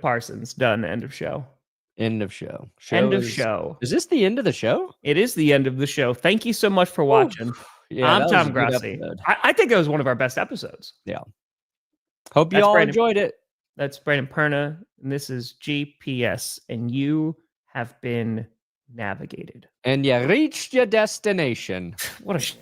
Parsons. Done. End of show. End of show. End of show. Is this the end of the show? It is the end of the show. Thank you so much for watching. Yeah, I'm Tom Grossi. I think it was one of our best episodes. Yeah. Hope you all enjoyed it. That's Brandon Perna, and this is GPS, and you have been navigated. And you reached your destination. What a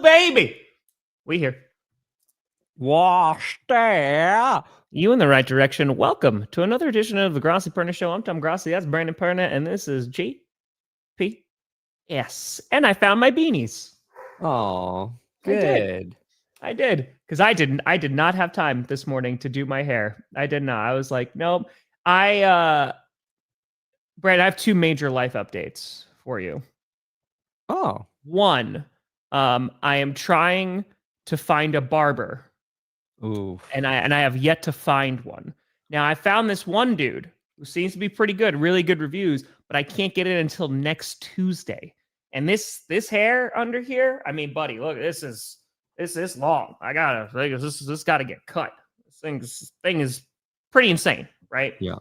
baby. We here. Wash there. You in the right direction. Welcome to another edition of the Grossi Perna Show. I'm Tom Grossi. That's Brandon Perna, and this is GPS. And I found my beanies. Oh, good. I did. Because I did not have time this morning to do my hair. I did not. I was like, nope. Brad, I have two major life updates for you. Oh. One, I am trying to find a barber. Ooh. And I have yet to find one. Now, I found this one dude who seems to be pretty good, really good reviews, but I can't get it until next Tuesday. And this hair under here, I mean, buddy, look, this is long. This got to get cut. This thing is pretty insane, right? Yeah.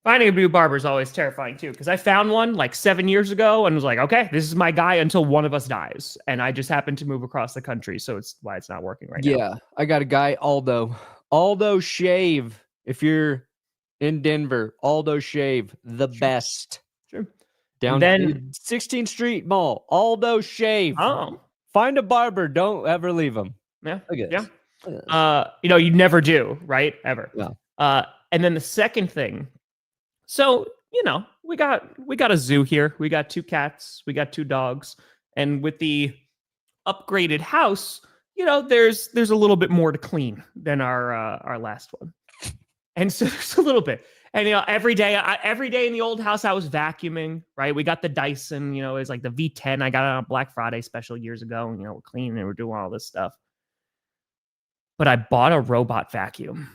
Finding a new barber is always terrifying too, because I found one like 7 years ago and was like, okay, this is my guy until one of us dies. And I just happened to move across the country, so it's why it's not working right now. Yeah, I got a guy, Aldo Shave. If you're in Denver, Aldo Shave, the best. Sure. Down then 16th Street Mall, Aldo Shave. Oh, find a barber. Don't ever leave him. Yeah, yeah. You never do, right? Ever. Yeah. And then the second thing. So, we got a zoo here. We got 2 cats. We got 2 dogs. And with the upgraded house, there's a little bit more to clean than our last one. And so there's a little bit. And, every day in the old house, I was vacuuming, right? We got the Dyson, it's like the V10. I got it on Black Friday special years ago. And, we're cleaning and we're doing all this stuff. But I bought a robot vacuum.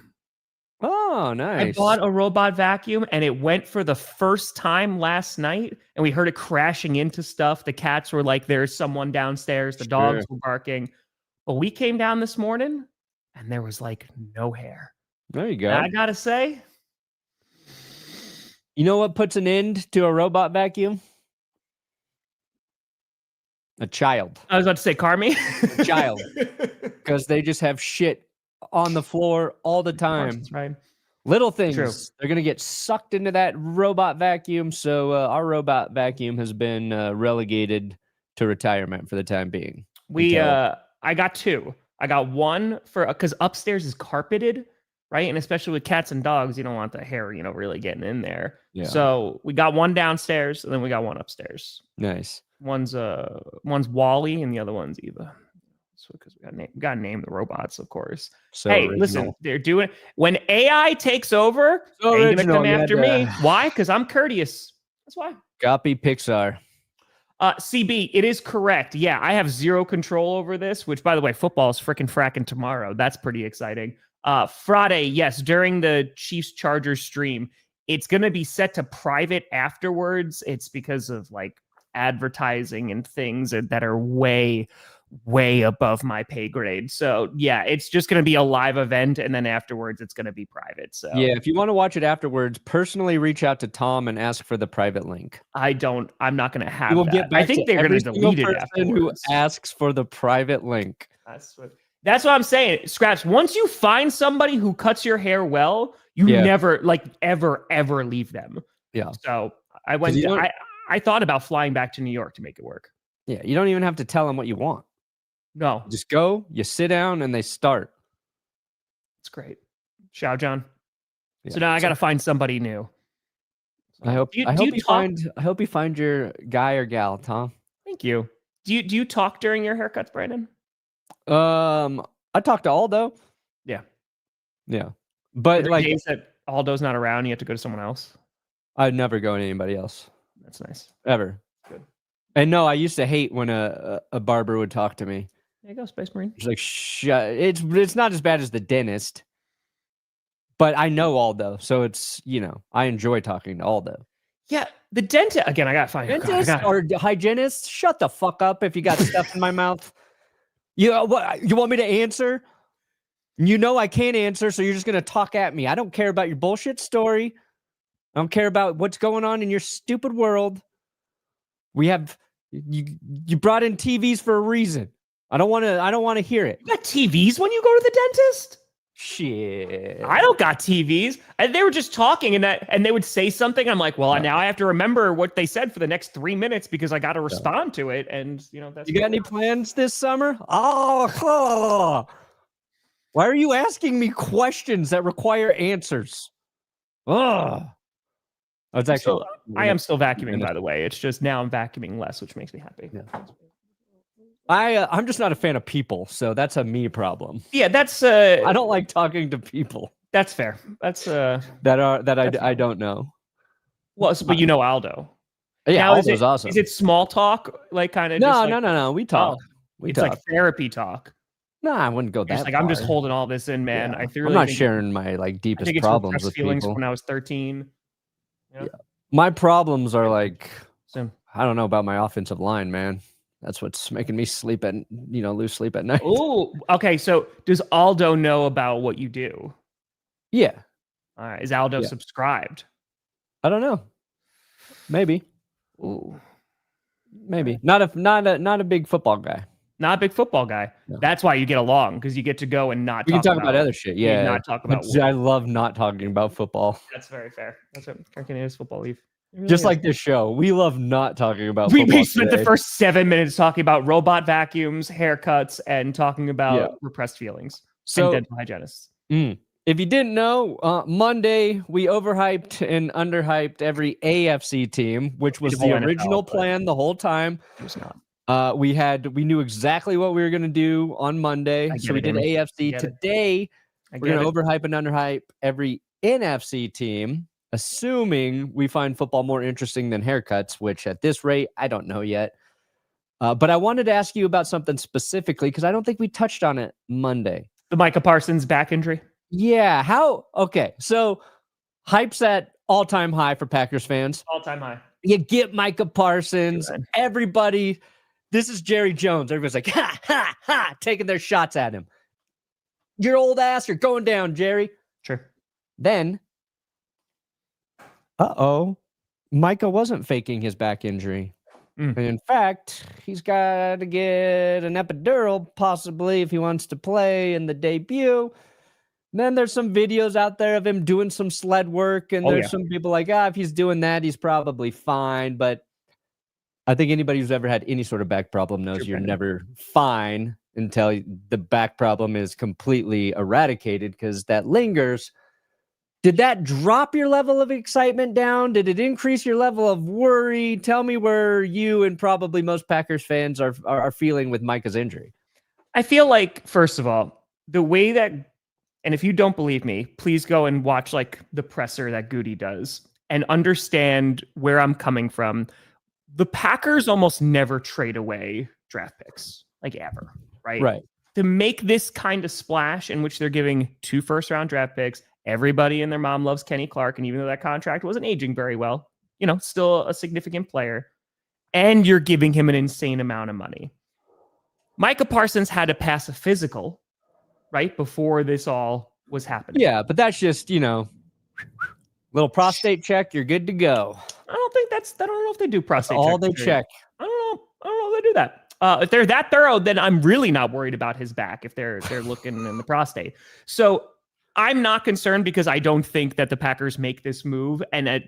Oh, nice. I bought a robot vacuum and it went for the first time last night and we heard it crashing into stuff. The cats were like, there's someone downstairs. The dogs were barking. But we came down this morning and there was like no hair. There you go. And I got to say. You know what puts an end to a robot vacuum? A child. I was about to say Carmi. A child. Because they just have shit on the floor all the time. That's right. Little things. True. They're going to get sucked into that robot vacuum. So our robot vacuum has been relegated to retirement for the time being. I got 2. I got one because upstairs is carpeted, right? And especially with cats and dogs, you don't want the hair, really getting in there. Yeah. So we got one downstairs and then we got one upstairs. Nice. One's Wally and the other one's Eva. Because we got to name the robots, of course. So hey, original. Listen, they're doing when AI takes over. So they're gonna come after me. Why? Because I'm courteous. That's why. Copy Pixar. CB, it is correct. Yeah, I have zero control over this. Which, by the way, football is freaking fracking tomorrow. That's pretty exciting. Friday, yes, during the Chiefs Chargers stream, it's gonna be set to private afterwards. It's because of like advertising and things that are way above my pay grade. So yeah, it's just going to be a live event. And then afterwards it's going to be private. So yeah, if you want to watch it afterwards, personally reach out to Tom and ask for the private link. I'm not going to have we'll that. Get back I think they're going to delete it afterwards. Who asks for the private link. That's what I'm saying. Scraps, once you find somebody who cuts your hair well, you never ever leave them. Yeah. So I thought about flying back to New York to make it work. Yeah. You don't even have to tell them what you want. No. Just go, you sit down, and they start. It's great. Xiao John. Yeah. So now I got to find somebody new. I hope you find your guy or gal, Tom. Thank you. Do you talk during your haircuts, Brandon? I talk to Aldo. Yeah. Yeah. But like Aldo's not around, you have to go to someone else? I'd never go to anybody else. That's nice. Ever. Good. And no, I used to hate when a barber would talk to me. There you go, Space Marine. It's like, shut. It's not as bad as the dentist, but I know Aldo, so it's, I enjoy talking to Aldo. Yeah, the dentist, again, I got to find dentist or hygienist. Shut the fuck up if you got stuff in my mouth. You want me to answer? I can't answer, so you're just going to talk at me. I don't care about your bullshit story. I don't care about what's going on in your stupid world. We have you brought in TVs for a reason. I don't want to hear it. You got TVs when you go to the dentist? Shit. I don't got TVs. And they were just talking and they would say something. I'm like, well, now I have to remember what they said for the next 3 minutes because I got to respond to it. And that's you got any plans this summer? Oh. Why are you asking me questions that require answers? Oh. I am still vacuuming, by the way. It's just now I'm vacuuming less, which makes me happy. Yeah. I'm just not a fan of people, so that's a me problem. Yeah, that's I don't like talking to people. That's fair. That's I don't know. Well, but you know Aldo. Yeah, Aldo's awesome. Is it small talk, like kind of? No. We talk. It's like therapy talk. No, I wouldn't go that far. I'm just holding all this in, man. Yeah. I'm not sharing my deepest problems with feelings people. when I was 13. Yeah. My problems are like, I don't know about my offensive line, man. That's what's making me lose sleep at night. Oh, okay. So does Aldo know about what you do? Yeah. All right. Is Aldo subscribed? I don't know. Maybe. Ooh. Maybe. Not a big football guy. Not a big football guy. No. That's why you get along, because you get to go and not. We can talk about other shit. Yeah. Not talk about. I love not talking about football. That's very fair. That's what Canadian football leave. Really just like this show, we love not talking about football. We spent the first 7 minutes talking about robot vacuums, haircuts, and talking about repressed feelings and dental hygienists. If you didn't know, Monday we overhyped and underhyped every AFC team, which was the original plan the whole time. It was not. We knew exactly what we were going to do on Monday, so we did AFC. Today, we're going to overhype and underhype every NFC team, assuming we find football more interesting than haircuts, which at this rate, I don't know yet. But I wanted to ask you about something specifically because I don't think we touched on it Monday. The Micah Parsons back injury? Yeah. Okay. So hype's at all-time high for Packers fans. All-time high. You get Micah Parsons. Everybody, this is Jerry Jones. Everybody's like, ha, ha, ha, taking their shots at him. Your old ass, you're going down, Jerry. Sure. Then, Micah wasn't faking his back injury. And in fact, he's got to get an epidural, possibly, if he wants to play in the debut. Then there's some videos out there of him doing some sled work, and there's some people like, if he's doing that, he's probably fine. But I think anybody who's ever had any sort of back problem knows you're never fine until the back problem is completely eradicated, because that lingers. Did that drop your level of excitement down? Did it increase your level of worry? Tell me where you and probably most Packers fans are feeling with Micah's injury. I feel like, first of all, the way that, and if you don't believe me, please go and watch like the presser that Goody does and understand where I'm coming from. The Packers almost never trade away draft picks, like ever, right? Right. To make this kind of splash in which they're giving 2 first-round draft picks, everybody and their mom loves Kenny Clark, and even though that contract wasn't aging very well, still a significant player, and you're giving him an insane amount of money. Micah Parsons had to pass a physical, right, before this all was happening. Yeah, but that's just, little prostate check, you're good to go. I don't know if they do prostate all they check. I don't know if they do that. If they're that thorough, then I'm really not worried about his back if they're looking in the prostate. So I'm not concerned, because I don't think that the Packers make this move. And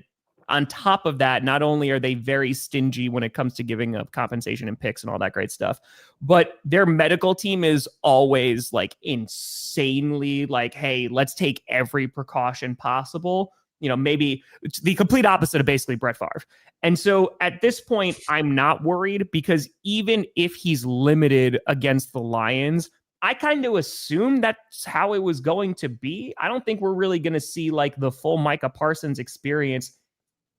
on top of that, not only are they very stingy when it comes to giving up compensation and picks and all that great stuff, but their medical team is always like insanely like, hey, let's take every precaution possible. Maybe it's the complete opposite of basically Brett Favre. And so at this point, I'm not worried, because even if he's limited against the Lions, I kind of assumed that's how it was going to be. I don't think we're really going to see like the full Micah Parsons experience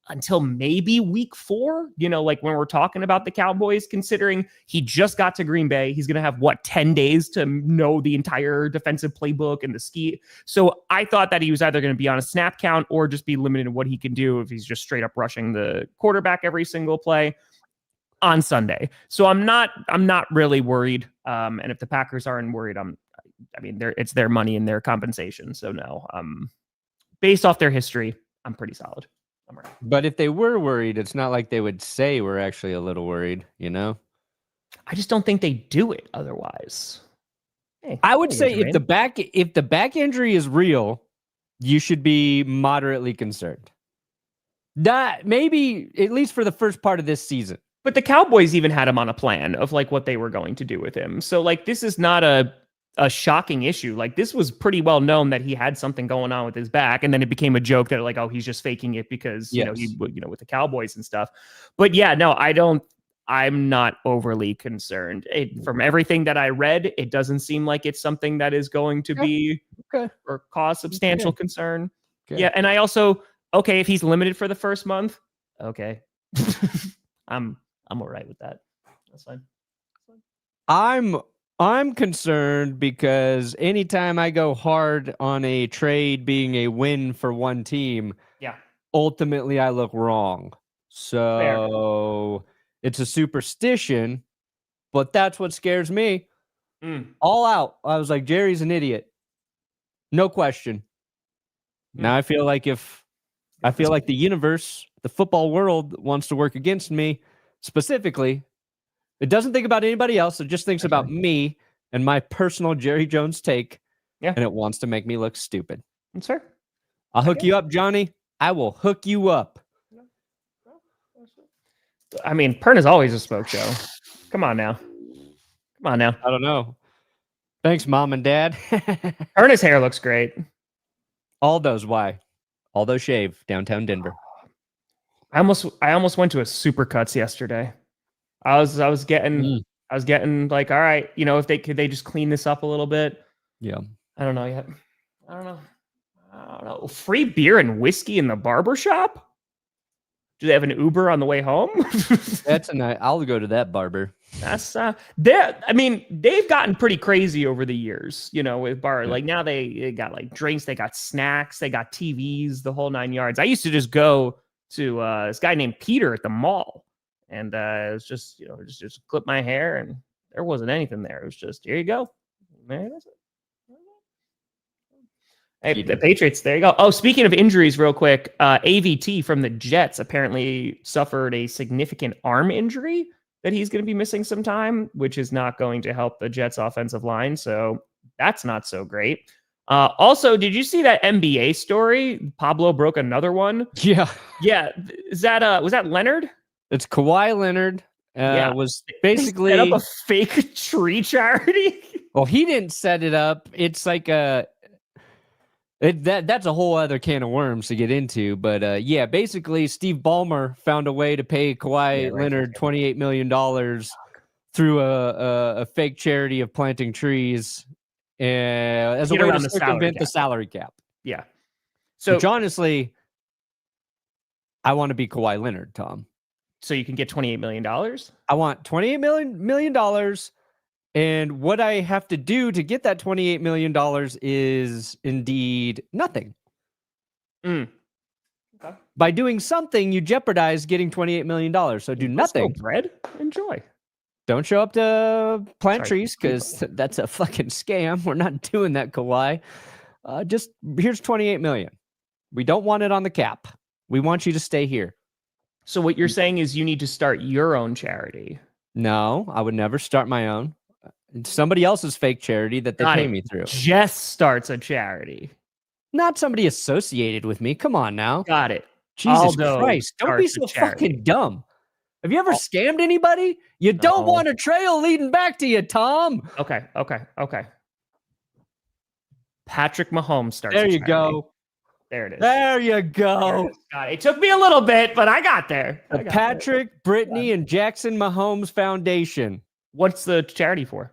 until maybe week 4, like when we're talking about the Cowboys, considering he just got to Green Bay. He's going to have 10 days to know the entire defensive playbook and the scheme. So I thought that he was either going to be on a snap count or just be limited in what he can do if he's just straight up rushing the quarterback every single play on Sunday. So I'm not really worried. And if the Packers aren't worried, it's their money and their compensation. So no, based off their history, I'm pretty solid. I'm right. But if they were worried, it's not like they would say we're actually a little worried, I just don't think they do it otherwise. Hey, I would say if the back injury is real, you should be moderately concerned. That maybe at least for the first part of this season. But the Cowboys even had him on a plan of like what they were going to do with him. So like this is not a shocking issue. Like this was pretty well known that he had something going on with his back, and then it became a joke that like, oh, he's just faking it because with the Cowboys and stuff. But yeah, no, I'm not overly concerned. From everything that I read, it doesn't seem like it's something that is going to be or cause substantial concern. Okay. Yeah, and I also if he's limited for the first month, okay, I'm all right with that. That's fine. I'm concerned because anytime I go hard on a trade being a win for one team, ultimately I look wrong. So it's a superstition, but that's what scares me. All out. I was like, Jerry's an idiot. No question. Now I feel like the universe, the football world wants to work against me specifically. It doesn't think about anybody else. It just thinks about me and my personal Jerry Jones take. Yeah. And it wants to make me look stupid. That's fair. I'll hook you up, Johnny. I will hook you up. I mean, Perna's always a smoke show. Come on now. I don't know. Thanks, Mom and Dad. Perna's hair looks great. Aldo's why? Aldo Shave, downtown Denver. I almost went to a Supercuts yesterday. I was getting like, all right, if they just clean this up a little bit. Yeah. I don't know yet. I don't know. Free beer and whiskey in the barber shop? Do they have an Uber on the way home? That's a night. I'll go to that barber. That's they've gotten pretty crazy over the years, with bar. Yeah. Like now they got like drinks, they got snacks, they got TVs, the whole 9 yards. I used to just go to this guy named Peter at the mall. And it was just, just clip my hair, and there wasn't anything there. It was just, here you go. Man, that's it. Hey, the Patriots, there you go. Oh, speaking of injuries, real quick, AVT from the Jets apparently suffered a significant arm injury that he's going to be missing some time, which is not going to help the Jets' offensive line. So that's not so great. Also, did you see that NBA story? Pablo broke another one. Yeah. Yeah. Was that Leonard? It's Kawhi Leonard. Was basically set up a fake tree charity. Well, he didn't set it up. It's like that's a whole other can of worms to get into. But basically, Steve Ballmer found a way to pay Kawhi Leonard $28 million through a fake charity of planting trees as a way to circumvent the salary cap. Yeah. Which honestly, I want to be Kawhi Leonard, Tom. So you can get $28 million? I want $28 million. And what I have to do to get that $28 million is indeed nothing. Okay. By doing something, you jeopardize getting $28 million. So do nothing. Bread? Enjoy. Don't show up to plant trees because that's a fucking scam. We're not doing that, Kawhi. Just here's $28 million. We don't want it on the cap. We want you to stay here. So what you're saying is you need to start your own charity. No, I would never start my own. It's somebody else's fake charity that they pay me through. Jess starts a charity. Not somebody associated with me. Come on now. Got it. Jesus Christ. Don't be so fucking dumb. Have you ever scammed anybody? You don't want a trail leading back to you, Tom. Okay. Patrick Mahomes starts a charity. There you go. There it is. There you go. It took me a little bit, but I got there. The Patrick, Brittany, and Jackson Mahomes Foundation. What's the charity for?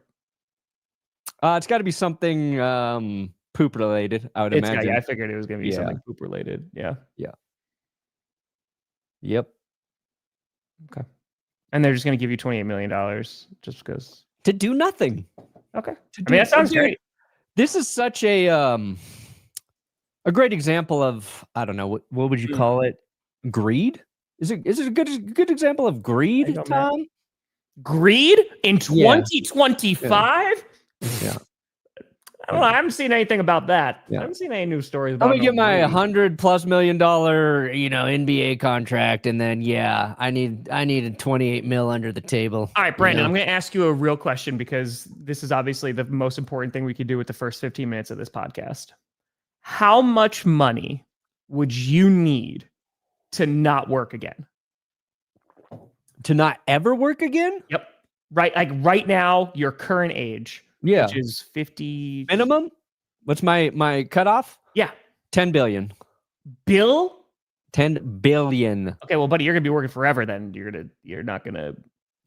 It's got to be something poop related, I would imagine. I figured it was going to be something poop related. Yeah. Yep. Okay. And they're just going to give you $28 million just because. To do nothing. Okay. That sounds great. This is such a great example of, I don't know, what would you call it? Greed? Is it a good example of greed, Tom? Greed in 2025? Yeah. I don't know. I haven't seen anything about that. I haven't seen any news stories about I'm gonna get my $100+ million, NBA contract, and then I need a 28 mil under the table. All right, Brandon, I'm gonna ask you a real question because this is obviously the most important thing we could do with the first 15 minutes of this podcast. How much money would you need to not work again? To not ever work again? Yep. Right. Like right now, your current age. Yeah. Which is 50 minimum. What's my cutoff? Yeah. 10 billion. 10 billion. Okay, well, buddy, you're gonna be working forever. Then you're not gonna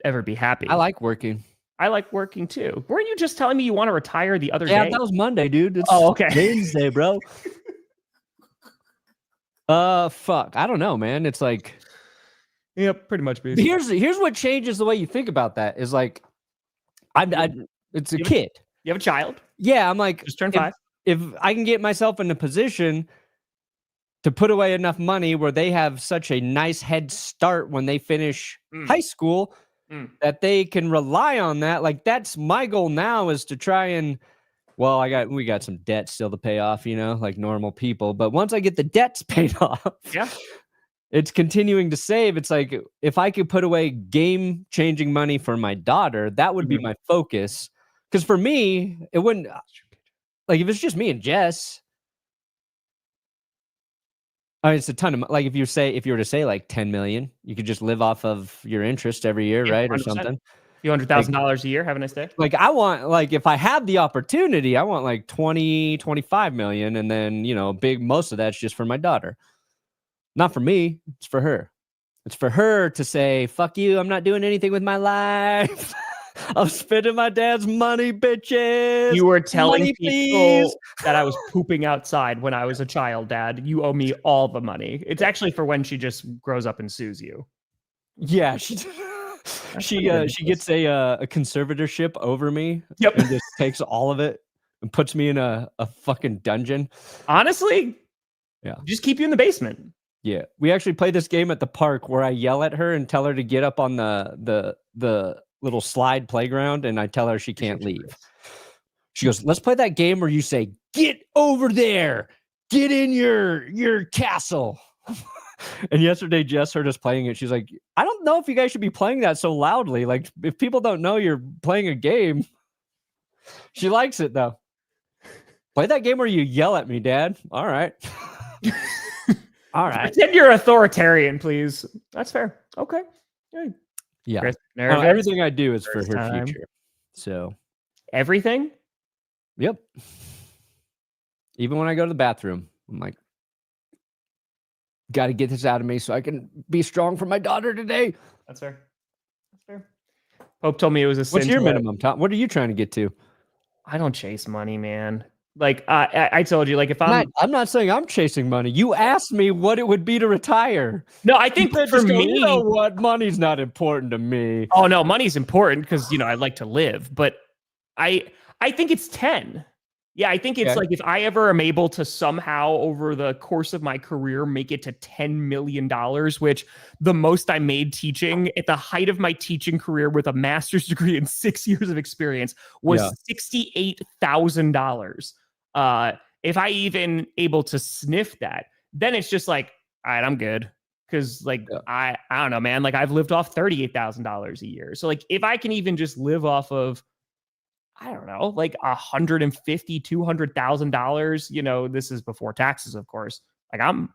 ever be happy. I like working. I like working too. Weren't you just telling me you want to retire the other day? Yeah, that was Monday, dude. It's okay. Wednesday, bro. Fuck. I don't know, man. It's like, yeah, pretty much. Basically. Here's what changes the way you think about that. Is like, it's a kid. You have a child. Yeah, I'm like, just turned 5. If I can get myself in a position to put away enough money where they have such a nice head start when they finish high school, that they can rely on that. Like, that's my goal now, is to try and, well, we got some debt still to pay off, like normal people. But once I get the debts paid off, it's continuing to save. It's like, if I could put away game-changing money for my daughter, that would be my focus. Because for me, it wouldn't, like, if it's just me and Jess, I mean, it's a ton of, like, if you were to say like 10 million, you could just live off of your interest every year, right? 100%. Or something. A few $100,000 a year. Have a nice day. Like, I want, like, if I have the opportunity, I want like 20, 25 million. And then, most of that's just for my daughter. Not for me. It's for her. It's for her to say, fuck you. I'm not doing anything with my life. I'm spending my dad's money, bitches. You were telling people that I was pooping outside when I was a child, Dad. You owe me all the money. It's actually for when she just grows up and sues you. Yeah, she gets a conservatorship over me. Yep. And just takes all of it and puts me in a fucking dungeon. Honestly, yeah. Just keep you in the basement. Yeah. We actually play this game at the park where I yell at her and tell her to get up on the little slide playground, and I tell her she can't leave. She goes, let's play that game where you say, get over there, get in your castle. And yesterday Jess heard us playing it. She's like, I don't know if you guys should be playing that so loudly. Like, if people don't know you're playing a game. She likes it though. Play that game where you yell at me, Dad. All right. All right. Pretend you're authoritarian, please. That's fair. Okay. Yeah. Everything I do is for her future. So everything? Yep. Even when I go to the bathroom, I'm like, got to get this out of me so I can be strong for my daughter today. That's fair. Pope told me it was a sin. What's your minimum, Tom? What are you trying to get to? I don't chase money, man. Like I told you, like if I'm not saying I'm chasing money. You asked me what it would be to retire. No, I think for me, you know what? Money's not important to me. Oh no, money's important because I like to live. But I think it's 10. Yeah, I think it's like if I ever am able to somehow over the course of my career make it to $10 million, which the most I made teaching at the height of my teaching career with a master's degree and 6 years of experience was $68,000. If I even able to sniff that, then it's just like, all right, I'm good. Cause like, I don't know, man, like I've lived off $38,000 a year. So like, if I can even just live off of, I don't know, like $150,000, $200,000, this is before taxes, of course. Like I'm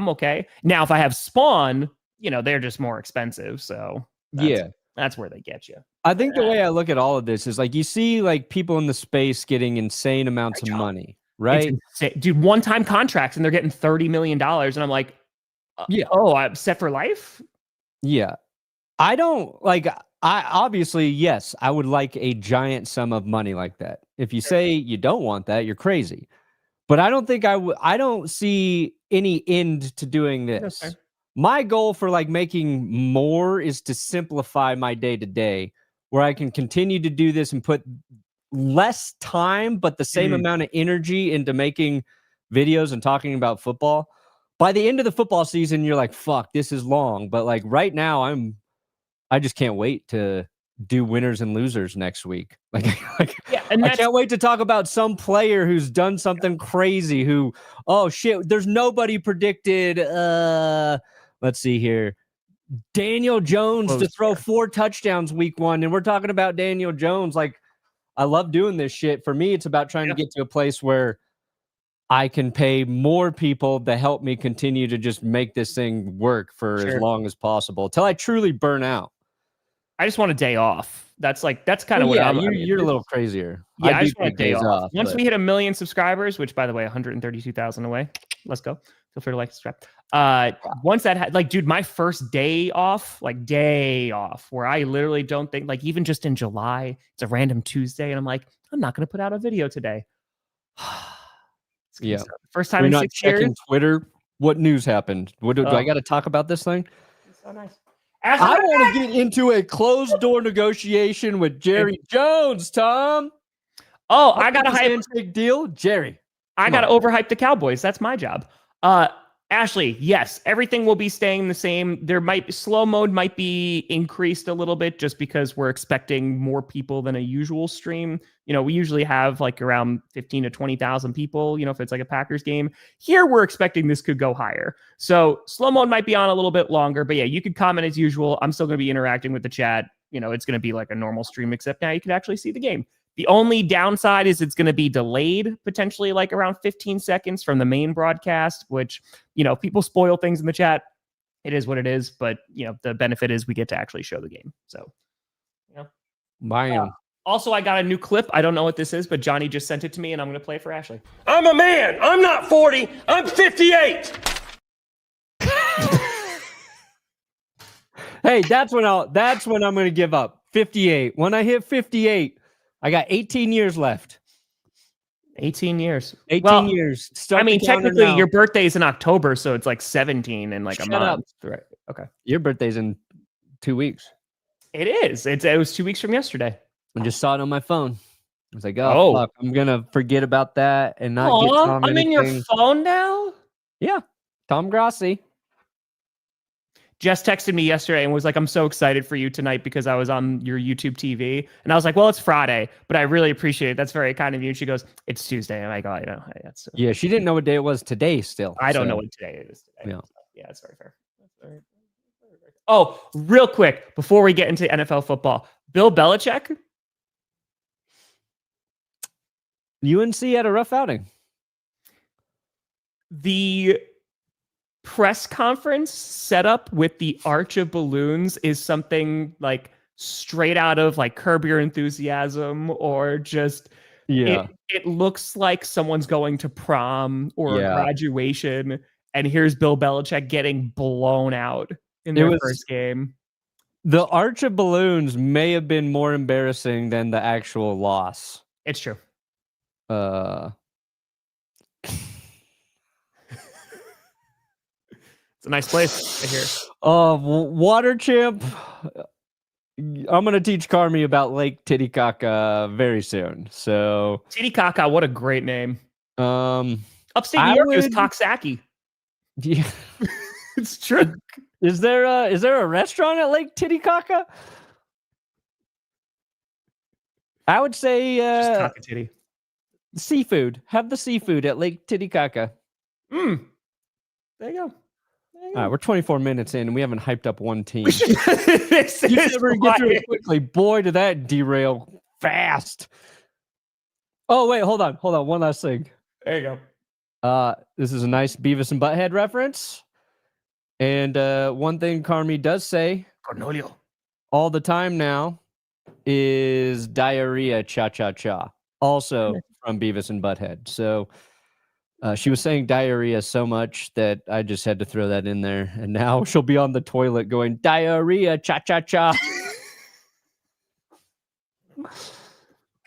okay. Now, if I have Spawn, they're just more expensive. So that's where they get you. I think the way I look at all of this is like, you see like people in the space getting insane amounts of money, right? Dude, one-time contracts and they're getting $30 million. And I'm like, I'm set for life. Yeah. I don't like, Yes, I would like a giant sum of money like that. If you say you don't want that, you're crazy. But I don't think I don't see any end to doing this. Okay. My goal for like making more is to simplify my day to day, where I can continue to do this and put less time, but the same amount of energy into making videos and talking about football. By the end of the football season, you're like, fuck, this is long. But like right now, I just can't wait to do winners and losers next week. And I can't wait to talk about some player who's done something crazy who, oh shit, there's nobody predicted. Let's see here. Daniel Jones to throw 4 touchdowns week 1. And we're talking about Daniel Jones. Like, I love doing this shit. For me, it's about trying to get to a place where I can pay more people to help me continue to just make this thing work for as long as possible until I truly burn out. I just want a day off. That's kind of what I'm. You're a little crazier. Yeah, I just want a day off. Once we hit 1 million subscribers, which by the way, 132,000 away. Let's go. Feel free to like, subscribe. Once that dude, my first day off, where I literally don't think, like, even just in July, it's a random Tuesday, and I'm like, I'm not going to put out a video today. Yeah. First time in 6 years. Twitter. What news happened? Do I got to talk about this thing? It's so nice. I want to get into a closed door negotiation with Jerry Jones, Tom. Oh, I got a handshake deal, Jerry. I got to overhype the Cowboys. That's my job. Ashley, yes, everything will be staying the same. Slow mode might be increased a little bit just because we're expecting more people than a usual stream. We usually have like around 15 to 20,000 people, if it's like a Packers game. Here, we're expecting this could go higher. So slow mode might be on a little bit longer, but yeah, you could comment as usual. I'm still going to be interacting with the chat. It's going to be like a normal stream, except now you can actually see the game. The only downside is it's going to be delayed, potentially like around 15 seconds from the main broadcast, which, people spoil things in the chat. It is what it is. But, the benefit is we get to actually show the game. So, also, I got a new clip. I don't know what this is, but Johnny just sent it to me, and I'm going to play it for Ashley. I'm a man. I'm not 40. I'm 58. Hey, that's when I'm going to give up. 58. When I hit 58, I got 18 years left. 18 years. 18 years. Technically, your birthday's in October, so it's like 17 in like a month. Right. Okay. Your birthday's in 2 weeks. It is. It was 2 weeks from yesterday. I just saw it on my phone. I was like, fuck, I'm going to forget about that and not get Tom I'm in your phone now? Yeah. Tom Grossi. Jess texted me yesterday and was like, I'm so excited for you tonight because I was on your YouTube TV. And I was like, well, it's Friday, but I really appreciate it. That's very kind of you. And she goes, it's Tuesday. I'm like, oh, that's yeah, she didn't know what day it was today still. I don't know what today is today. Yeah. So, yeah, it's very fair. Oh, real quick, before we get into NFL football, Bill Belichick. UNC had a rough outing. The press conference set up with the arch of balloons is something like straight out of like Curb Your Enthusiasm, or just it looks like someone's going to prom or a graduation, and here's Bill Belichick getting blown out in their first game. The arch of balloons may have been more embarrassing than the actual loss. It's true. It's a nice place to hear. Water Champ. I'm going to teach Carmi about Lake Titicaca very soon. So Titicaca, what a great name. Upstate New York is Coxsackie. Yeah. It's true. Is there a restaurant at Lake Titicaca? I would say just Cockatitty. Seafood. Have the seafood at Lake Titicaca. There you go. All right, we're 24 minutes in, and we haven't hyped up one team. You never get through it quickly. Boy, did that derail fast. Oh, wait, hold on. One last thing. There you go. This is a nice Beavis and Butthead reference. And one thing Carmi does say Cornelio all the time now is diarrhea cha-cha-cha. Also from Beavis and Butthead. So she was saying diarrhea so much that I just had to throw that in there. And now she'll be on the toilet going, diarrhea cha-cha-cha.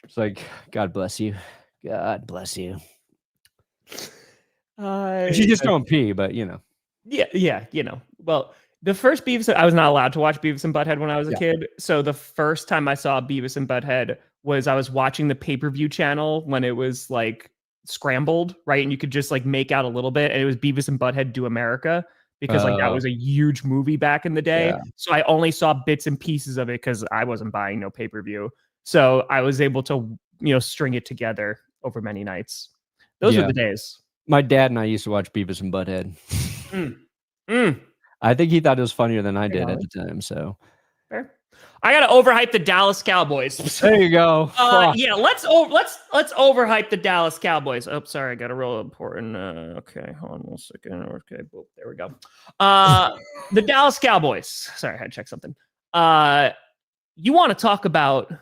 It's like, God bless you. God bless you. She just don't pee, but Yeah. Well, the first Beavis, I was not allowed to watch Beavis and Butthead when I was a kid. So the first time I saw Beavis and Butthead was I was watching the pay-per-view channel when it was like scrambled, right? And you could just like make out a little bit, and it was Beavis and Butthead Do America, because like that was a huge movie back in the day. Yeah. So I only saw bits and pieces of it because I wasn't buying no pay-per-view. So I was able to, string it together over many nights. Those were the days. My dad and I used to watch Beavis and Butthead. I think he thought it was funnier than I did at the time. So fair. I gotta overhype the Dallas Cowboys. There you go. Yeah, let's overhype the Dallas Cowboys. Oh, sorry, I got a real important. Okay, hold on 1 second. Okay, boop, there we go. The Dallas Cowboys. Sorry, I had to check something. You want to talk about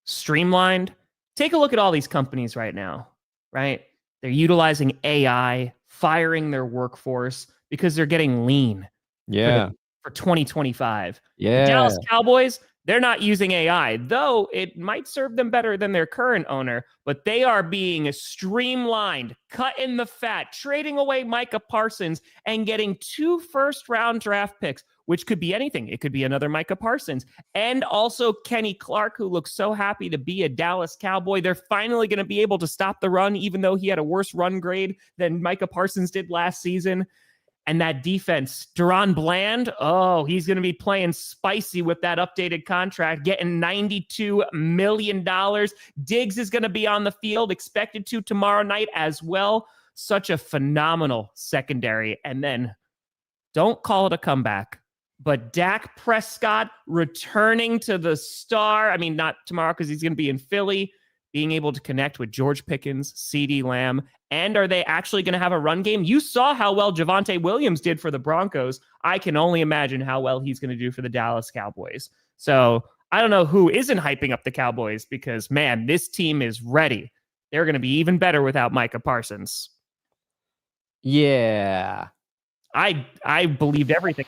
streamlined? Take a look at all these companies right now, right? They're utilizing AI, firing their workforce because they're getting lean. Yeah. For 2025. Yeah. The Dallas Cowboys, they're not using AI, though it might serve them better than their current owner, but they are being streamlined, cut in the fat, trading away Micah Parsons and getting 2 first-round draft picks, which could be anything. It could be another Micah Parsons, and also Kenny Clark, who looks so happy to be a Dallas Cowboy. They're finally going to be able to stop the run, even though he had a worse run grade than Micah Parsons did last season. And that defense, Deron Bland, he's going to be playing spicy with that updated contract, getting $92 million. Diggs is going to be on the field, expected to tomorrow night as well. Such a phenomenal secondary. And then, don't call it a comeback, but Dak Prescott returning to the star. I mean, not tomorrow because he's going to be in Philly, being able to connect with George Pickens, CeeDee Lamb. And are they actually going to have a run game? You saw how well Javonte Williams did for the Broncos. I can only imagine how well he's going to do for the Dallas Cowboys. So I don't know who isn't hyping up the Cowboys because, man, this team is ready. They're going to be even better without Micah Parsons. Yeah. I believed everything.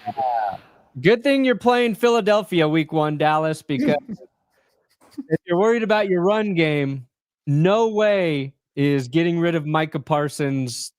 Good thing you're playing Philadelphia week 1, Dallas, because if you're worried about your run game, no way is getting rid of Micah Parsons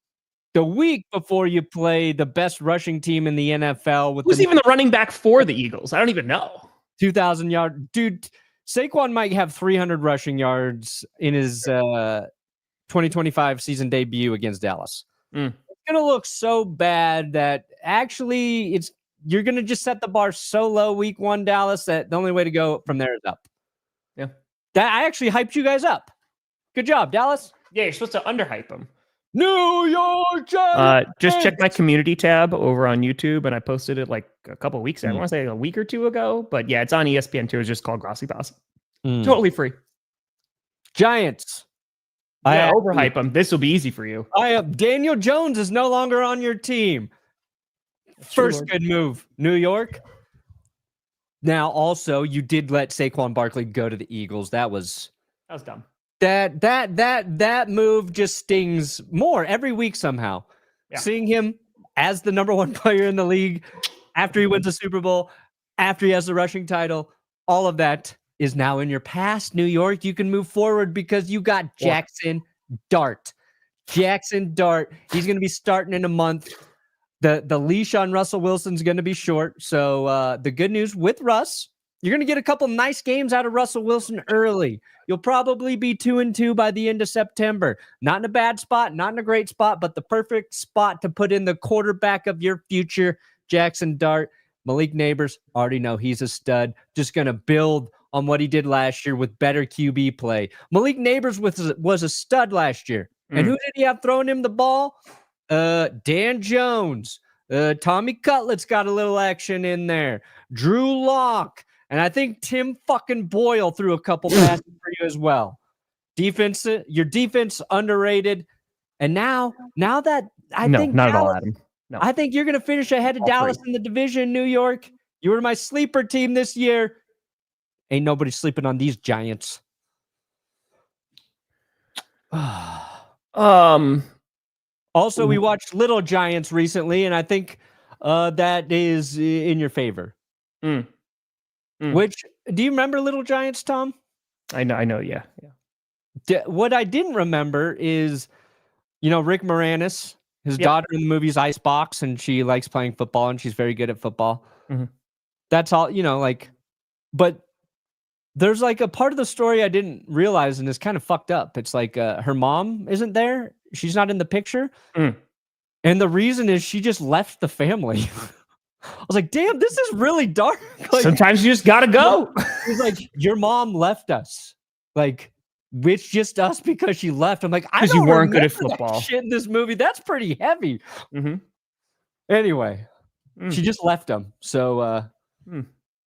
the week before you play the best rushing team in the NFL. Who's even the running back for the Eagles? I don't even know. 2,000 yard. Dude, Saquon might have 300 rushing yards in his 2025 season debut against Dallas. It's going to look so bad that actually you're going to just set the bar so low week 1, Dallas, that the only way to go from there is up. Yeah. That I actually hyped you guys up. Good job, Dallas. Yeah, you're supposed to underhype them. New York Giants. Just check my community tab over on YouTube, and I posted it like a couple of weeks ago. I want to say a week or 2 ago, but yeah, it's on ESPN too. It's just called Grossi Perna. Totally free. Giants. Yeah, overhype them. This will be easy for you. Daniel Jones is no longer on your team. First good move, New York. Now, also, you did let Saquon Barkley go to the Eagles. That was dumb. That move just stings more every week somehow. Yeah. Seeing him as the number 1 player in the league after he wins the Super Bowl, after he has the rushing title, all of that is now in your past, New York. You can move forward because you got Jackson Dart. Jackson Dart. He's going to be starting in a month. The leash on Russell Wilson's going to be short. So the good news with Russ, you're going to get a couple nice games out of Russell Wilson early. You'll probably be 2-2 by the end of September. Not in a bad spot, not in a great spot, but the perfect spot to put in the quarterback of your future, Jackson Dart. Malik Neighbors, already know he's a stud. Just going to build on what he did last year with better QB play. Malik Neighbors was a stud last year. And who did he have throwing him the ball? Dan Jones. Tommy Cutlett's got a little action in there. Drew Lock. And I think Tim fucking Boyle threw a couple passes for you as well. Defense, your defense underrated. And now that I think not Dallas, at all, Adam. No. I think you're going to finish ahead of Dallas in the division, New York. You were my sleeper team this year. Ain't nobody sleeping on these Giants. Also, we watched Little Giants recently, and I think that is in your favor. Which, do you remember Little Giants, Tom? I know. Yeah. What I didn't remember is, Rick Moranis, his daughter in the movie's Icebox, and she likes playing football, and she's very good at football. Mm-hmm. That's all, but there's like a part of the story I didn't realize, and it's kind of fucked up. It's like her mom isn't there. She's not in the picture. Mm. And the reason is she just left the family. I was like, damn, this is really dark. Like, sometimes you just gotta go. He's like, your mom left us. Like, it's just us because she left. I'm like, I don't you weren't good at remember that football. shit in this movie. That's pretty heavy. Mm-hmm. Anyway, she just left them. So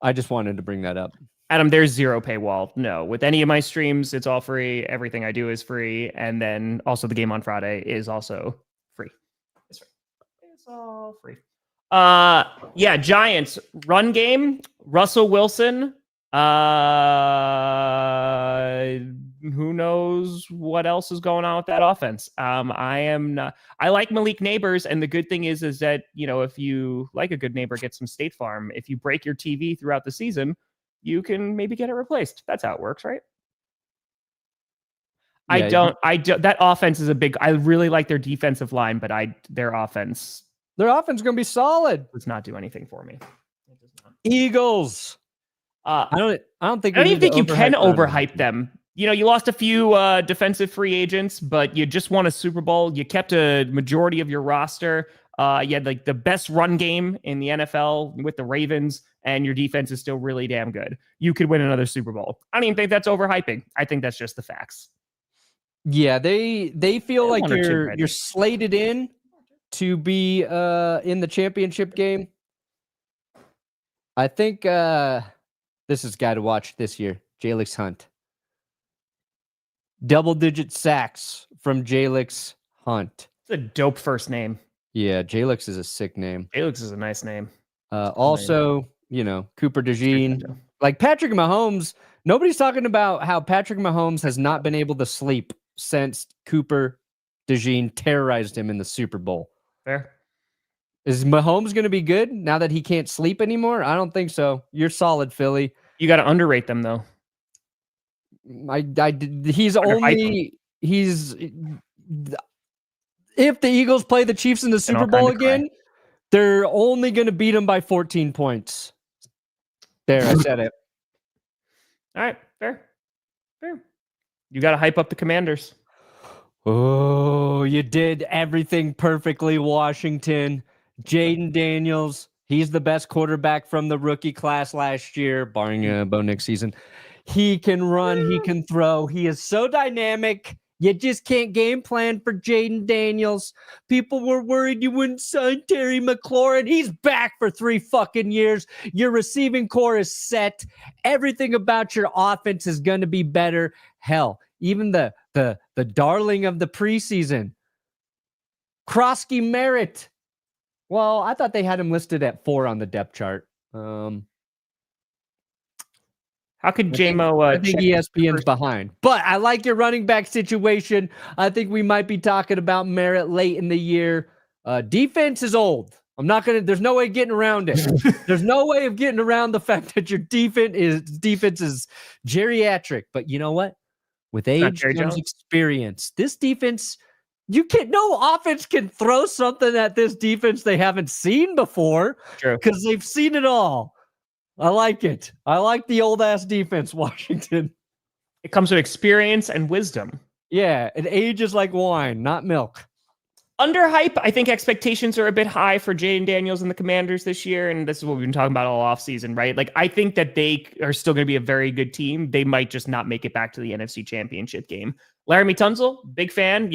I just wanted to bring that up. Adam, there's zero paywall. No, with any of my streams, it's all free. Everything I do is free. And then also the game on Friday is also free. It's free. It's all free. Yeah, Giants run game. Russell Wilson. Who knows what else is going on with that offense? I like Malik Neighbors, and the good thing is that, if you like a good neighbor, get some State Farm. If you break your TV throughout the season, you can maybe get it replaced. That's how it works, right? Yeah, that offense is I really like their defensive line, but their offense is going to be solid. Does not do anything for me. It does not. Eagles. I don't think you can overhype them. You lost a few defensive free agents, but you just won a Super Bowl. You kept a majority of your roster. You had like the best run game in the NFL with the Ravens, and your defense is still really damn good. You could win another Super Bowl. I don't even think that's overhyping. I think that's just the facts. Yeah, they feel like you're slated in to be in the championship game. I think this is a guy to watch this year, Jalix Hunt. Double-digit sacks from Jalix Hunt. It's a dope first name. Yeah, Jalix is a sick name. Jalix is a nice name. Also, Cooper DeJean. Like Patrick Mahomes, nobody's talking about how Patrick Mahomes has not been able to sleep since Cooper DeJean terrorized him in the Super Bowl. Fair. Is Mahomes going to be good now that he can't sleep anymore? I don't think so. You're solid, Philly. You got to underrate them, though. He's if the Eagles play the Chiefs in the Super Bowl again, they're only going to beat them by 14 points. There, I said it. All right, fair. You got to hype up the Commanders. Oh, you did everything perfectly, Washington. Jayden Daniels, he's the best quarterback from the rookie class last year, barring a Bo Nix season. He can run, he can throw. He is so dynamic. You just can't game plan for Jayden Daniels. People were worried you wouldn't sign Terry McLaurin. He's back for 3 fucking years. Your receiving core is set. Everything about your offense is going to be better. Hell, even the darling of the preseason, Krosky Merritt. Well, I thought they had him listed at 4 on the depth chart. How could JMO? I think ESPN's behind, but I like your running back situation. I think we might be talking about Merritt late in the year. Defense is old. There's no way of getting around it. There's no way of getting around the fact that your defense is geriatric. But you know what? With age comes experience. This defense, no offense can throw something at this defense they haven't seen before because they've seen it all. I like it. I like the old ass defense, Washington. It comes with experience and wisdom. Yeah, and age is like wine, not milk. Underhype, I think expectations are a bit high for Jayden Daniels and the Commanders this year, and this is what we've been talking about all offseason, right? Like, I think that they are still going to be a very good team. They might just not make it back to the NFC Championship game. Laramie Tunsil, big fan.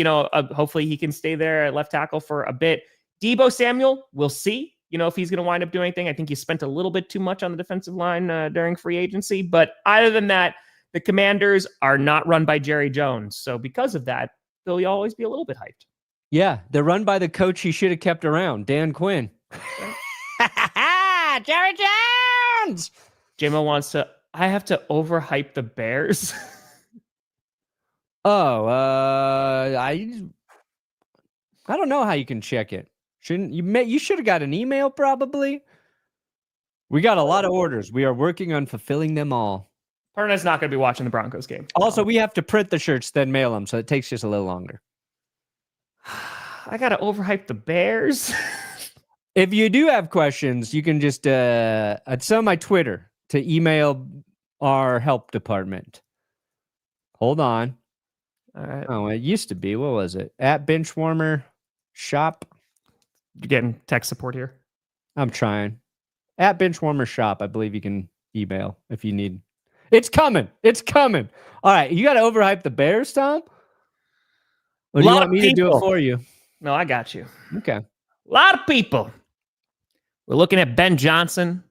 Hopefully he can stay there at left tackle for a bit. Deebo Samuel, we'll see. If he's going to wind up doing anything. I think he spent a little bit too much on the defensive line during free agency. But other than that, the Commanders are not run by Jerry Jones. So because of that, they'll always be a little bit hyped. Yeah, they're run by the coach he should have kept around, Dan Quinn. Jerry Jones! JMO wants to, I have to overhype the Bears. I don't know how you can check it. Shouldn't you? You should have got an email, probably. We got a lot of orders. We are working on fulfilling them all. Perna's not going to be watching the Broncos game. Also, we have to print the shirts, then mail them, so it takes just a little longer. I got to overhype the Bears. If you do have questions, you can just it's on my Twitter to email our help department. Hold on. All right. Oh, it used to be. What was it? At Benchwarmer Shop. You're getting tech support here. I'm trying. At Benchwarmer Shop, I believe you can email if you need. It's coming. It's coming. All right. You got to overhype the Bears, Tom? Or do you want me to do it for you? No, I got you. Okay. A lot of people. We're looking at Ben Johnson,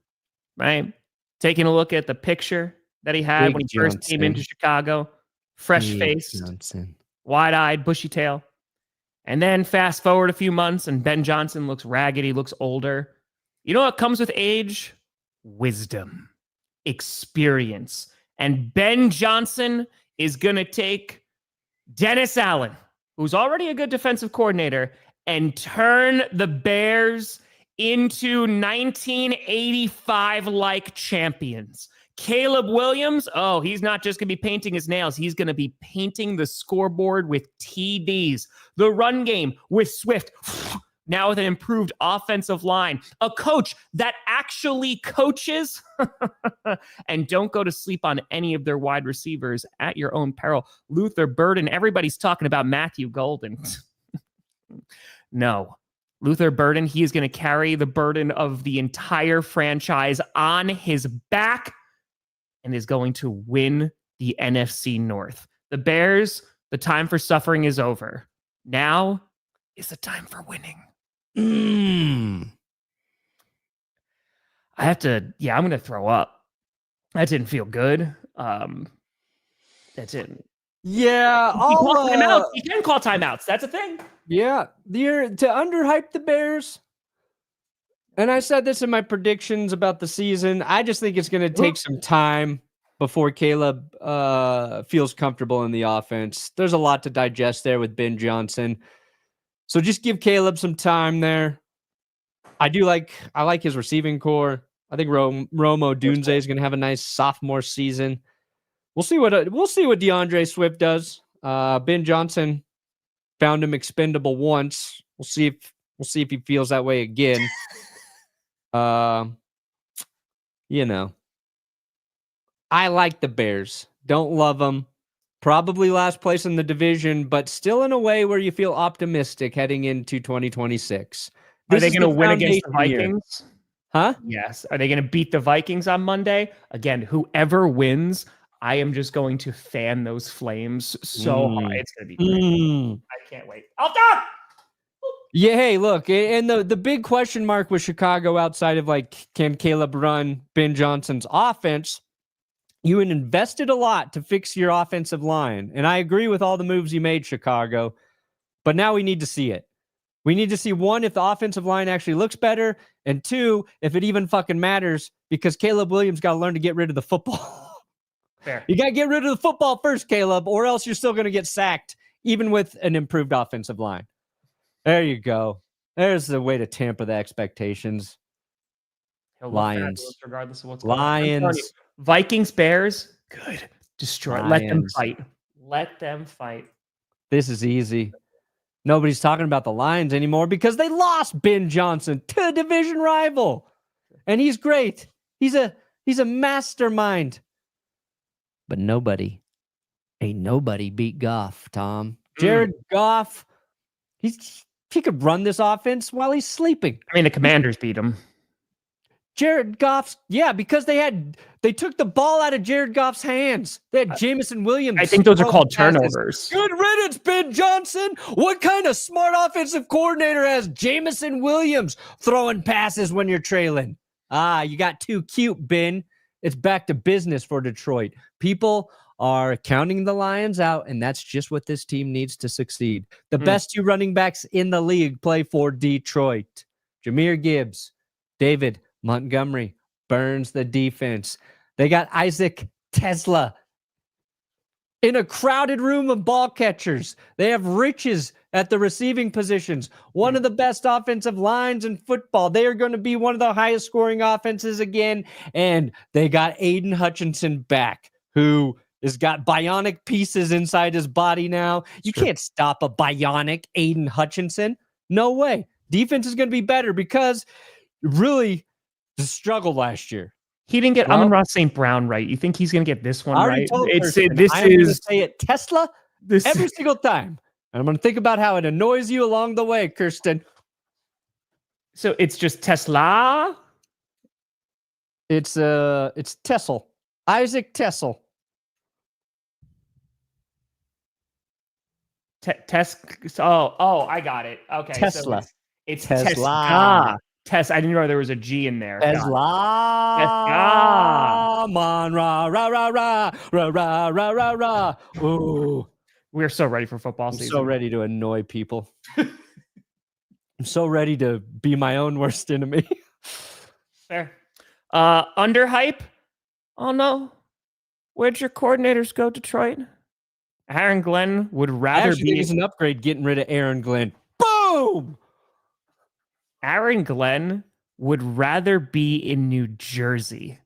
right? Taking a look at the picture that he had when he first came into Chicago. Fresh-faced, wide-eyed, bushy tail. And then fast forward a few months, and Ben Johnson looks ragged. He looks older. You know what comes with age? Wisdom, experience. And Ben Johnson is going to take Dennis Allen, who's already a good defensive coordinator, and turn the Bears into 1985-like champions. Caleb Williams, he's not just going to be painting his nails. He's going to be painting the scoreboard with TDs. The run game with Swift, now with an improved offensive line. A coach that actually coaches. And don't go to sleep on any of their wide receivers at your own peril. Luther Burden, everybody's talking about Matthew Golden. No. Luther Burden, he is going to carry the burden of the entire franchise on his back and is going to win the NFC North. The Bears, the time for suffering is over. Now is the time for winning. I'm going to throw up. That didn't feel good. That didn't. Yeah. You can call timeouts. That's a thing. Yeah. To underhype the Bears. And I said this in my predictions about the season. I just think it's going to take some time before Caleb feels comfortable in the offense. There's a lot to digest there with Ben Johnson. So just give Caleb some time there. I like his receiving core. I think Romo Dunze is going to have a nice sophomore season. We'll see what DeAndre Swift does. Ben Johnson found him expendable once. We'll see if he feels that way again. I like the Bears. Don't love them. Probably last place in the division, but still in a way where you feel optimistic heading into 2026. Are they going to win against the Vikings? Huh? Yes. Are they going to beat the Vikings on Monday? Again, whoever wins, I am just going to fan those flames so hard. It's going to be great. I can't wait. I'll stop! Yeah, hey, look, and the big question mark with Chicago outside of can Caleb run Ben Johnson's offense? You invested a lot to fix your offensive line, and I agree with all the moves you made, Chicago, but now we need to see it. We need to see, one, if the offensive line actually looks better, and two, if it even fucking matters, because Caleb Williams got to learn to get rid of the football. Fair. You got to get rid of the football first, Caleb, or else you're still going to get sacked, even with an improved offensive line. There you go. There's the way to tamper the expectations. Lions. Regardless of what's Lions. Going on. Vikings, Bears, good. Destroy. Lions. Let them fight. Let them fight. This is easy. Nobody's talking about the Lions anymore because they lost Ben Johnson to a division rival. And he's great. He's a mastermind. But nobody beat Goff, Tom. Jared Goff, he could run this offense while he's sleeping. I mean, the Commanders beat him. Jared Goff's, because they took the ball out of Jared Goff's hands. They had Jameson Williams. I think those are called turnovers. Good riddance, Ben Johnson. What kind of smart offensive coordinator has Jameson Williams throwing passes when you're trailing? You got too cute, Ben. It's back to business for Detroit. People are counting the Lions out, and that's just what this team needs to succeed. The best two running backs in the league play for Detroit. Jahmyr Gibbs, David Montgomery burns the defense. They got Isaac Tesla in a crowded room of ball catchers. They have riches at the receiving positions. One of the best offensive lines in football. They are going to be one of the highest scoring offenses again. And they got Aiden Hutchinson back. who has got bionic pieces inside his body now. You can't stop a bionic Aiden Hutchinson. No way. Defense is going to be better because really the struggle last year. He didn't get Amon-Ra St. Brown right. You think he's going to get this one right? This is say it Tesla every single time. And I'm going to think about how it annoys you along the way, Kirsten. So it's just Tesla? It's Tessel. Isaac Tessel. I got it. Okay. Tesla. So it's Tesla. Tesla. I didn't know there was a G in there. Tesla. Tesla. Man, rah, rah, rah, rah, rah, rah, rah, rah, rah. Ooh. We're so ready for football season. I'm so ready to annoy people. I'm so ready to be my own worst enemy. Fair. Underhype? Oh no. Where'd your coordinators go, Detroit? Aaron Glenn would rather be. It's an upgrade getting rid of Aaron Glenn. Boom! Aaron Glenn would rather be in New Jersey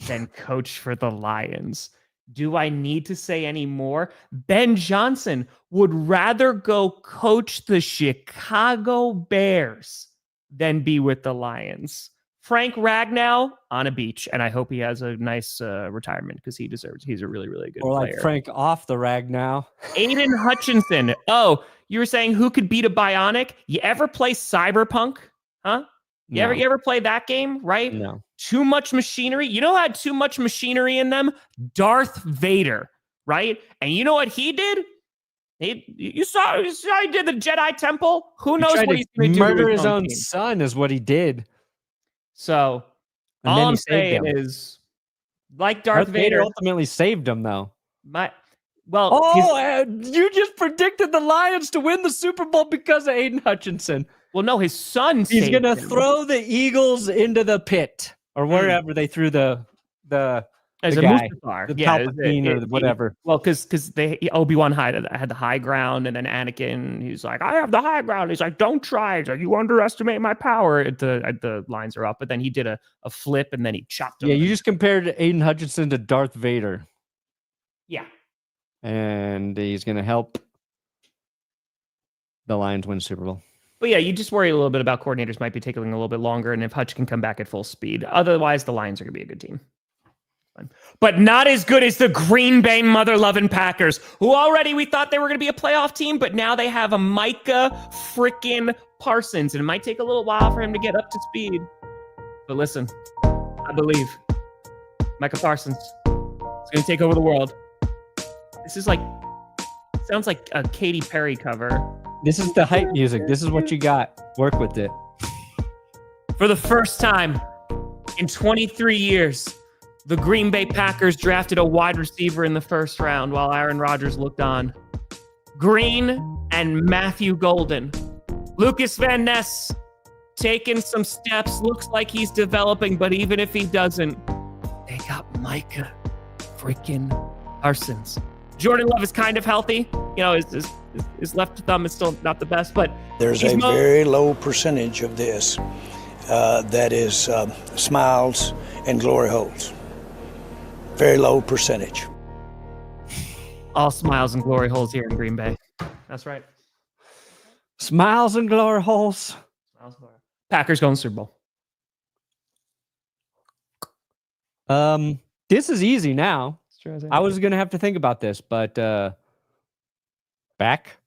than coach for the Lions. Do I need to say any more? Ben Johnson would rather go coach the Chicago Bears than be with the Lions. Frank Ragnow on a beach, and I hope he has a nice retirement because he deserves. He's a really, really good player. Or like Frank off the Ragnow. Aiden Hutchinson. Oh, you were saying who could beat a Bionic? You ever play Cyberpunk? Huh? You ever play that game? Right? No. Too much machinery. You know who had too much machinery in them? Darth Vader. Right? And you know what he did? You saw he did the Jedi Temple. Who knows what he's going to do? Murder his own son is what he did. So all I'm saying is, like Darth Vader ultimately saved him, though. You just predicted the Lions to win the Super Bowl because of Aiden Hutchinson. Well, no, his son. He's going to throw the Eagles into the pit or wherever they threw the as the a guy, Mustafar, the Palpatine or whatever. Because Obi-Wan had the high ground, and then Anakin, he's like, I have the high ground. He's like, don't try. He's like, you underestimate my power. The lines are up, but then he did a flip, and then he chopped him. Yeah, you just compared Aiden Hutchinson to Darth Vader. Yeah. And he's going to help the Lions win Super Bowl. But yeah, you just worry a little bit about coordinators might be taking a little bit longer, and if Hutch can come back at full speed. Otherwise, the Lions are going to be a good team. But not as good as the Green Bay mother-loving Packers, who already we thought they were going to be a playoff team, but now they have a Micah freaking Parsons, and it might take a little while for him to get up to speed. But listen, I believe Micah Parsons is going to take over the world. This is sounds like a Katy Perry cover. This is the hype music. This is what you got. Work with it. For the first time in 23 years, the Green Bay Packers drafted a wide receiver in the first round while Aaron Rodgers looked on. Green and Matthew Golden. Lucas Van Ness taking some steps. Looks like he's developing, but even if he doesn't, they got Micah freaking Parsons. Jordan Love is kind of healthy. You know, his left thumb is still not the best, but there's a very low percentage of this that is smiles and glory holes. Very low percentage. All smiles and glory holes here in Green Bay. That's right. Smiles and glory holes. Packers going Super Bowl. This is easy now. I was going to have to think about this, but back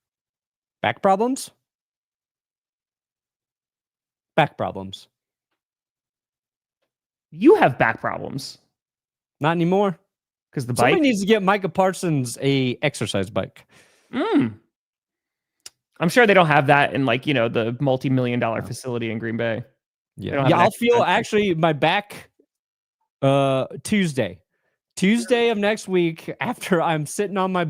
problems? Back problems. You have back problems. Not anymore. Because the Somebody bike needs to get Micah Parsons a exercise bike. I'm sure they don't have that in the multi-million-dollar facility in Green Bay. Yeah, I'll feel actually my back Tuesday of next week after I'm sitting on my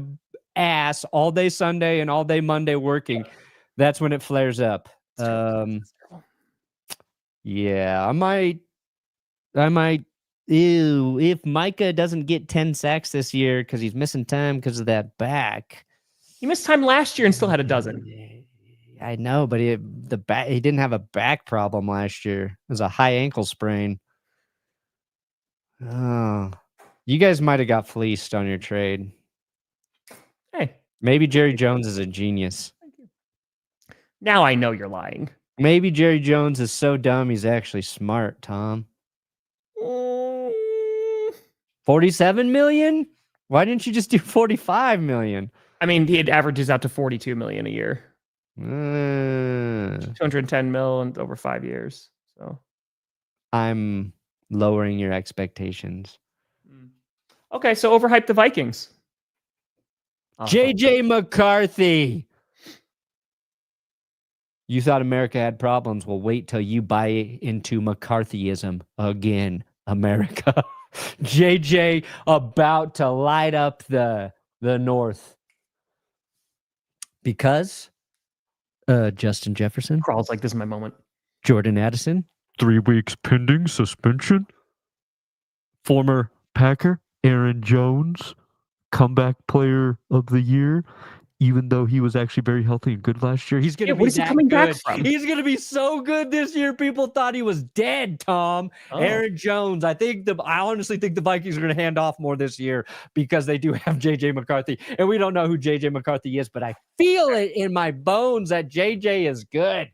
ass all day Sunday and all day Monday working. That's when it flares up. Yeah, I might. Ew, if Micah doesn't get 10 sacks this year because he's missing time because of that back. He missed time last year and still had a dozen. I know, but he didn't have a back problem last year. It was a high ankle sprain. Oh, You guys might have got fleeced on your trade. Hey, maybe Jerry Jones is a genius. Now I know you're lying. Maybe Jerry Jones is so dumb he's actually smart, Tom. 47 million? Why didn't you just do 45 million? I mean, it averages out to 42 million a year. 210 mil over 5 years. So I'm lowering your expectations. Okay, so overhype the Vikings. JJ McCarthy. You thought America had problems. Well, wait till you buy into McCarthyism again, America. JJ about to light up the North. Because Justin Jefferson. Crawls like this is my moment. Jordan Addison. 3 weeks pending suspension. Former Packer Aaron Jones, comeback player of the year, even though he was actually very healthy and good last year. He's going to be what is he coming back from? He's going to be so good this year. People thought he was dead, Tom. Aaron Jones. I honestly think the Vikings are going to hand off more this year because they do have JJ McCarthy. And we don't know who JJ McCarthy is, but I feel it in my bones that JJ is good.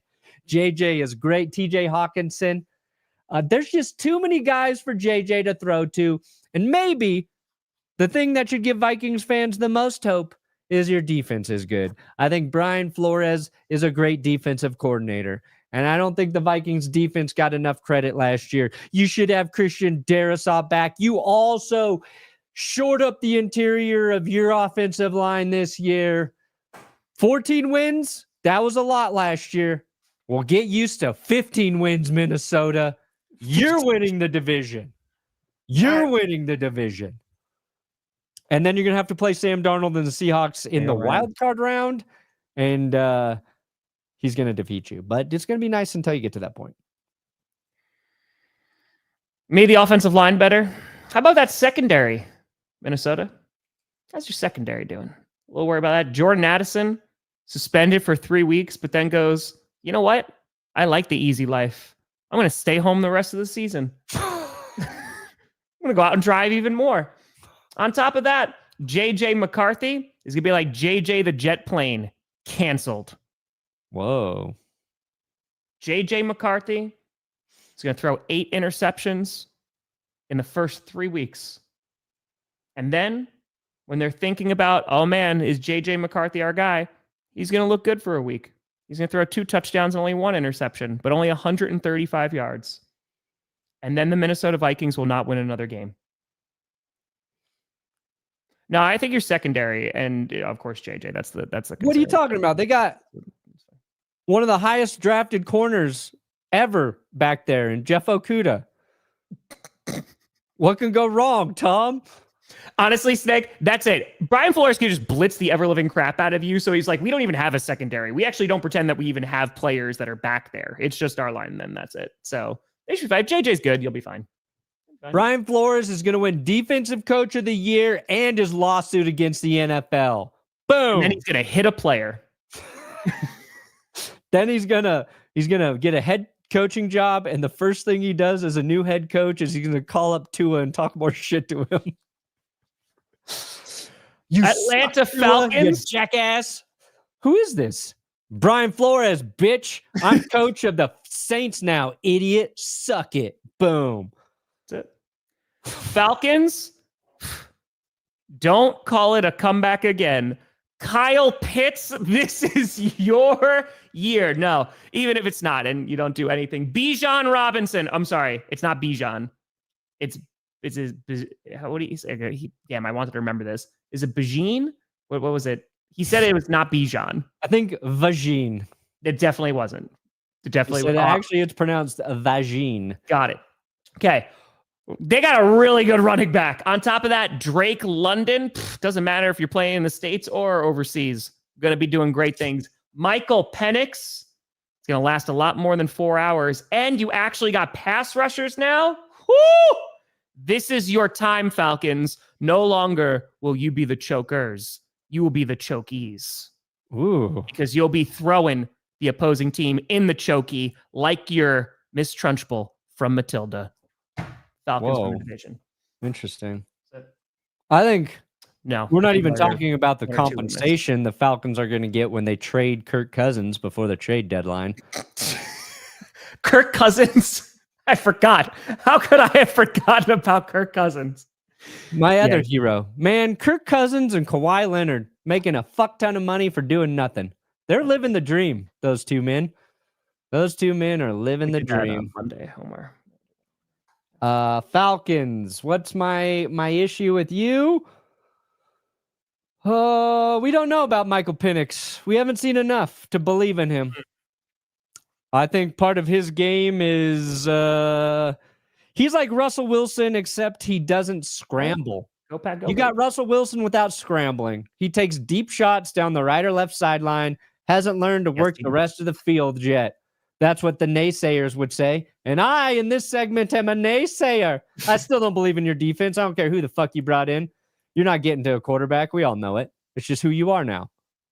JJ is great. TJ Hawkinson. There's just too many guys for JJ to throw to. And maybe the thing that should give Vikings fans the most hope is your defense is good. I think Brian Flores is a great defensive coordinator. And I don't think the Vikings defense got enough credit last year. You should have Christian Darrisaw back. You also shored up the interior of your offensive line this year. 14 wins, that was a lot last year. Well, get used to 15 wins, Minnesota. You're winning the division. You're winning the division. And then you're going to have to play Sam Darnold and the Seahawks in the wild card round. And he's going to defeat you. But it's going to be nice until you get to that point. Made the offensive line better. How about that secondary, Minnesota? How's your secondary doing? A little worried about that. Jordan Addison suspended for 3 weeks, but then goes, you know what? I like the easy life. I'm going to stay home the rest of the season. I'm going to go out and drive even more. On top of that, JJ McCarthy is going to be like JJ the jet plane, canceled. Whoa. JJ McCarthy is going to throw 8 interceptions in the first 3 weeks. And then when they're thinking about, oh man, is JJ McCarthy our guy? He's going to look good for a week. He's going to throw 2 touchdowns and only 1 interception, but only 135 yards. And then the Minnesota Vikings will not win another game. No, I think you're secondary, and of course JJ. That's the. What are you talking about? They got one of the highest drafted corners ever back there, in Jeff Okudah. What can go wrong, Tom? Honestly, Snake, that's it. Brian Flores can just blitz the ever-living crap out of you. So he's like, we don't even have a secondary. We actually don't pretend that we even have players that are back there. It's just our line, and then that's it. So they should be fine. If JJ's good, you'll be fine. Brian Flores is going to win Defensive Coach of the Year and his lawsuit against the NFL. Boom. And then he's going to hit a player. Then he's gonna get a head coaching job, and the first thing he does as a new head coach is he's going to call up Tua and talk more shit to him. You Atlanta Falcons, you jackass. Who is this? Brian Flores, bitch. I'm coach of the Saints now, idiot. Suck it. Boom. That's it. Falcons, don't call it a comeback again. Kyle Pitts, this is your year. No, even if it's not, and you don't do anything. Bijan Robinson. I'm sorry, it's not Bijan. It's his. What do you say? Damn, I wanted to remember this. Is it Bijan? What was it? He said it was not Bijan. I think Vagine. It definitely wasn't. It definitely was. Actually, it's pronounced Vagine. Got it. Okay. They got a really good running back. On top of that, Drake London. Doesn't matter if you're playing in the States or overseas. Going to be doing great things. Michael Penix. It's going to last a lot more than 4 hours. And you actually got pass rushers now. Woo! This is your time, Falcons. No longer will you be the chokers. You will be the chokies. Ooh. Because you'll be throwing the opposing team in the chokey like your Miss Trunchbull from Matilda. Falcons win the division. Interesting. I think No, we're I not think even they're talking about the 1 or 2 wins. compensation the Falcons are going to get when they trade Kirk Cousins before the trade deadline. Kirk Cousins. I forgot. How could I have forgotten about Kirk Cousins? My other hero. Man, Kirk Cousins and Kawhi Leonard making a fuck ton of money for doing nothing. They're living the dream, those two men. Those two men are living the dream. Monday, Homer. Falcons. What's my issue with you? We don't know about Michael Penix. We haven't seen enough to believe in him. I think part of his game is he's like Russell Wilson, except he doesn't scramble. Go Pat, go. You got Russell Wilson without scrambling. He takes deep shots down the right or left sideline, hasn't learned to work the rest of the field yet. That's what the naysayers would say. And I, in this segment, am a naysayer. I still don't believe in your defense. I don't care who the fuck you brought in. You're not getting to a quarterback. We all know it. It's just who you are now.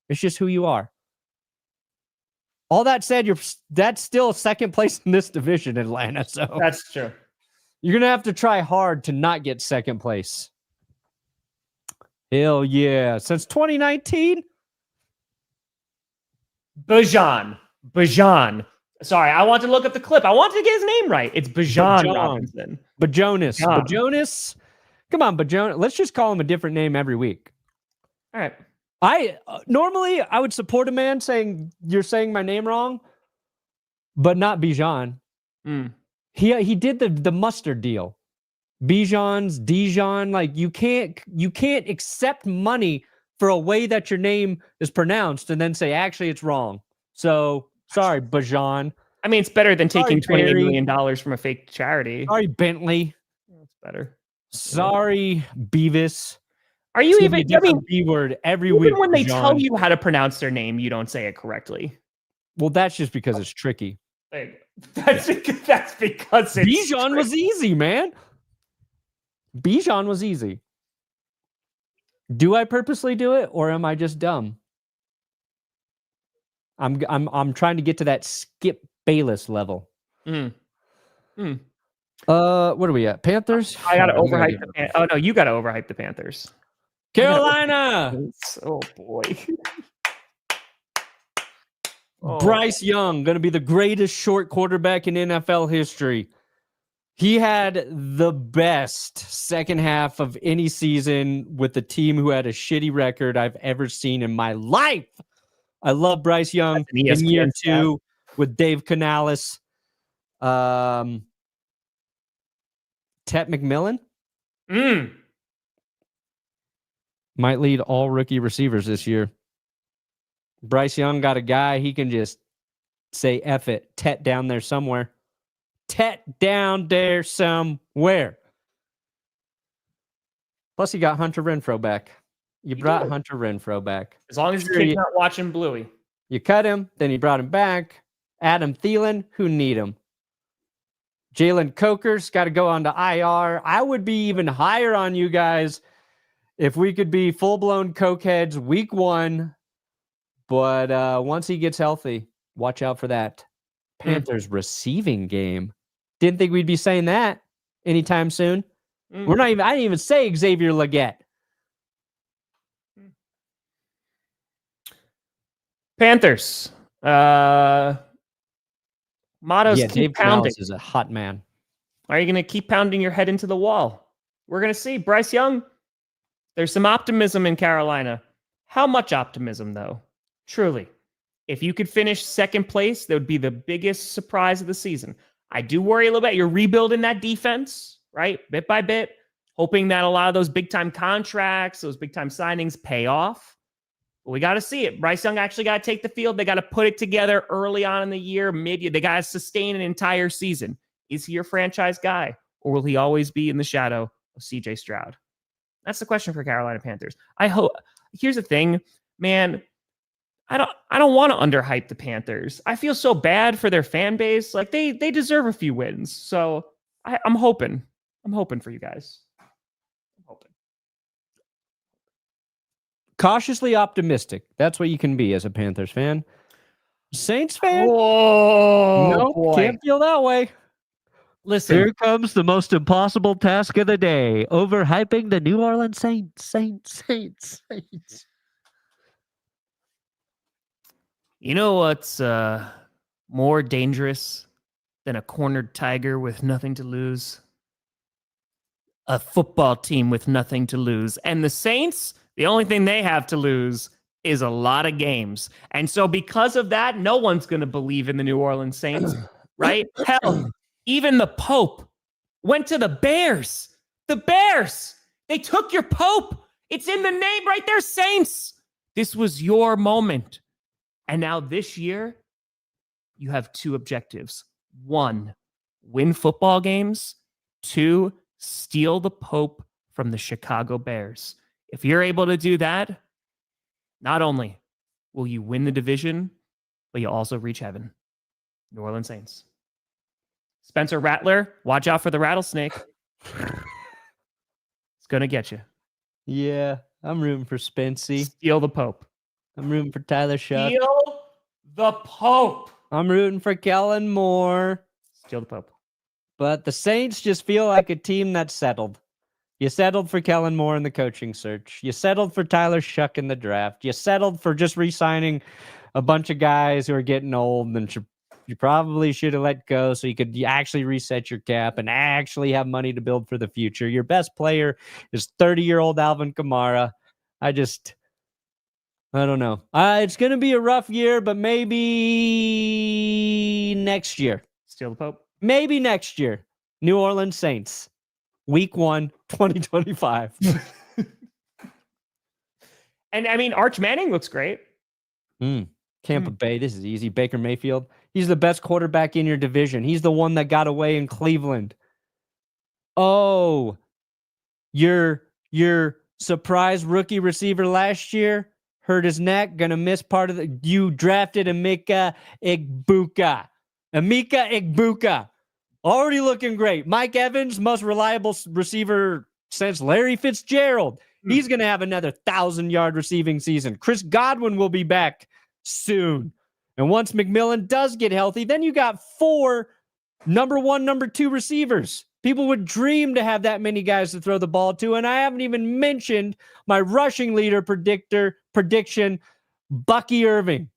It's just who you are. All that said, that's still second place in this division, Atlanta. So that's true. You're going to have to try hard to not get second place. Hell yeah. Since 2019? Bajan. Sorry, I want to look up the clip. I wanted to get his name right. It's Bajan Robinson. Bajonas. Come on, Bajonas. Let's just call him a different name every week. All right. Normally I would support a man saying you're saying my name wrong, but not Bijan. He did the mustard deal. Dijon. Like you can't accept money for a way that your name is pronounced and then say actually it's wrong. So sorry, Bajan. I mean, it's better than taking $28 million from a fake charity. Sorry, Bentley. That's better. Sorry, Beavis. Are you even? I mean, B word every week. When they tell you how to pronounce their name, you don't say it correctly. Well, that's just because it's tricky. That's because it's Bijan was easy, man. Bijan was easy. Do I purposely do it, or am I just dumb? I'm trying to get to that Skip Bayless level. What are we at? Panthers? I gotta overhype the Panthers. Oh no, you gotta overhype the Panthers. Carolina. Oh boy. Bryce Young, going to be the greatest short quarterback in NFL history. He had the best second half of any season with the team who had a shitty record I've ever seen in my life. I love Bryce Young in year 2 with Dave Canales. Tet McMillan might lead all rookie receivers this year. Bryce Young got a guy, he can just say F it, Tet down there somewhere. Tet down there somewhere. Plus, he got Hunter Renfrow back. You brought Hunter Renfrow back. As long as the kid's not watching Bluey. You cut him, then you brought him back. Adam Thielen, who need him? Jalen Coker's got to go on to IR. I would be even higher on you guys if we could be full-blown cokeheads week 1. But once he gets healthy, watch out for that. Panthers receiving game. Didn't think we'd be saying that anytime soon. I didn't even say Xavier Legette. Panthers. Mottos keep Dave pounding. Canales is a hot man. Are you going to keep pounding your head into the wall? We're going to see. Bryce Young, there's some optimism in Carolina. How much optimism, though? Truly. If you could finish second place, that would be the biggest surprise of the season. I do worry a little bit. You're rebuilding that defense, right? Bit by bit, hoping that a lot of those big-time contracts, those big-time signings pay off. But we got to see it. Bryce Young actually got to take the field. They got to put it together early on in the year. Maybe they got to sustain an entire season. Is he your franchise guy, or will he always be in the shadow of CJ Stroud? That's the question for Carolina Panthers. I hope. Here's the thing, man. I don't want to underhype the Panthers. I feel so bad for their fan base. Like they deserve a few wins. So I'm hoping for you guys. I'm hoping. Cautiously optimistic. That's what you can be as a Panthers fan. Saints fan? Oh, nope, boy. can't feel that way. Listen. Here comes the most impossible task of the day. Overhyping the New Orleans Saints. You know what's more dangerous than a cornered tiger with nothing to lose? A football team with nothing to lose. And the Saints, the only thing they have to lose is a lot of games. And so because of that, no one's going to believe in the New Orleans Saints, right? Hell, even the Pope went to the Bears. The Bears, they took your Pope. It's in the name right there, Saints. This was your moment. And now this year, you have two objectives. 1, win football games. 2, steal the Pope from the Chicago Bears. If you're able to do that, not only will you win the division, but you'll also reach heaven. New Orleans Saints. Spencer Rattler, watch out for the rattlesnake. It's going to get you. Yeah, I'm rooting for Spency. Steal the Pope. I'm rooting for Tyler Shuck. Steal the Pope. I'm rooting for Kellen Moore. Steal the Pope. But the Saints just feel like a team that's settled. You settled for Kellen Moore in the coaching search. You settled for Tyler Shuck in the draft. You settled for just re-signing a bunch of guys who are getting old and you probably should have let go so you could actually reset your cap and actually have money to build for the future. Your best player is 30-year-old Alvin Kamara. I don't know. It's going to be a rough year, but maybe next year. Steal the Pope. Maybe next year. New Orleans Saints. Week 1, 2025. And I mean, Arch Manning looks great. Tampa Bay, this is easy. Baker Mayfield. He's the best quarterback in your division. He's the one that got away in Cleveland. Oh, your surprise rookie receiver last year hurt his neck, gonna miss part of the. You drafted Emeka Egbuka. Already looking great. Mike Evans, most reliable receiver since Larry Fitzgerald. He's going to have another 1,000-yard receiving season. Chris Godwin will be back soon. And once McMillan does get healthy, then you got 4 number 1, number 2 receivers. People would dream to have that many guys to throw the ball to. And I haven't even mentioned my rushing leader prediction, Bucky Irving.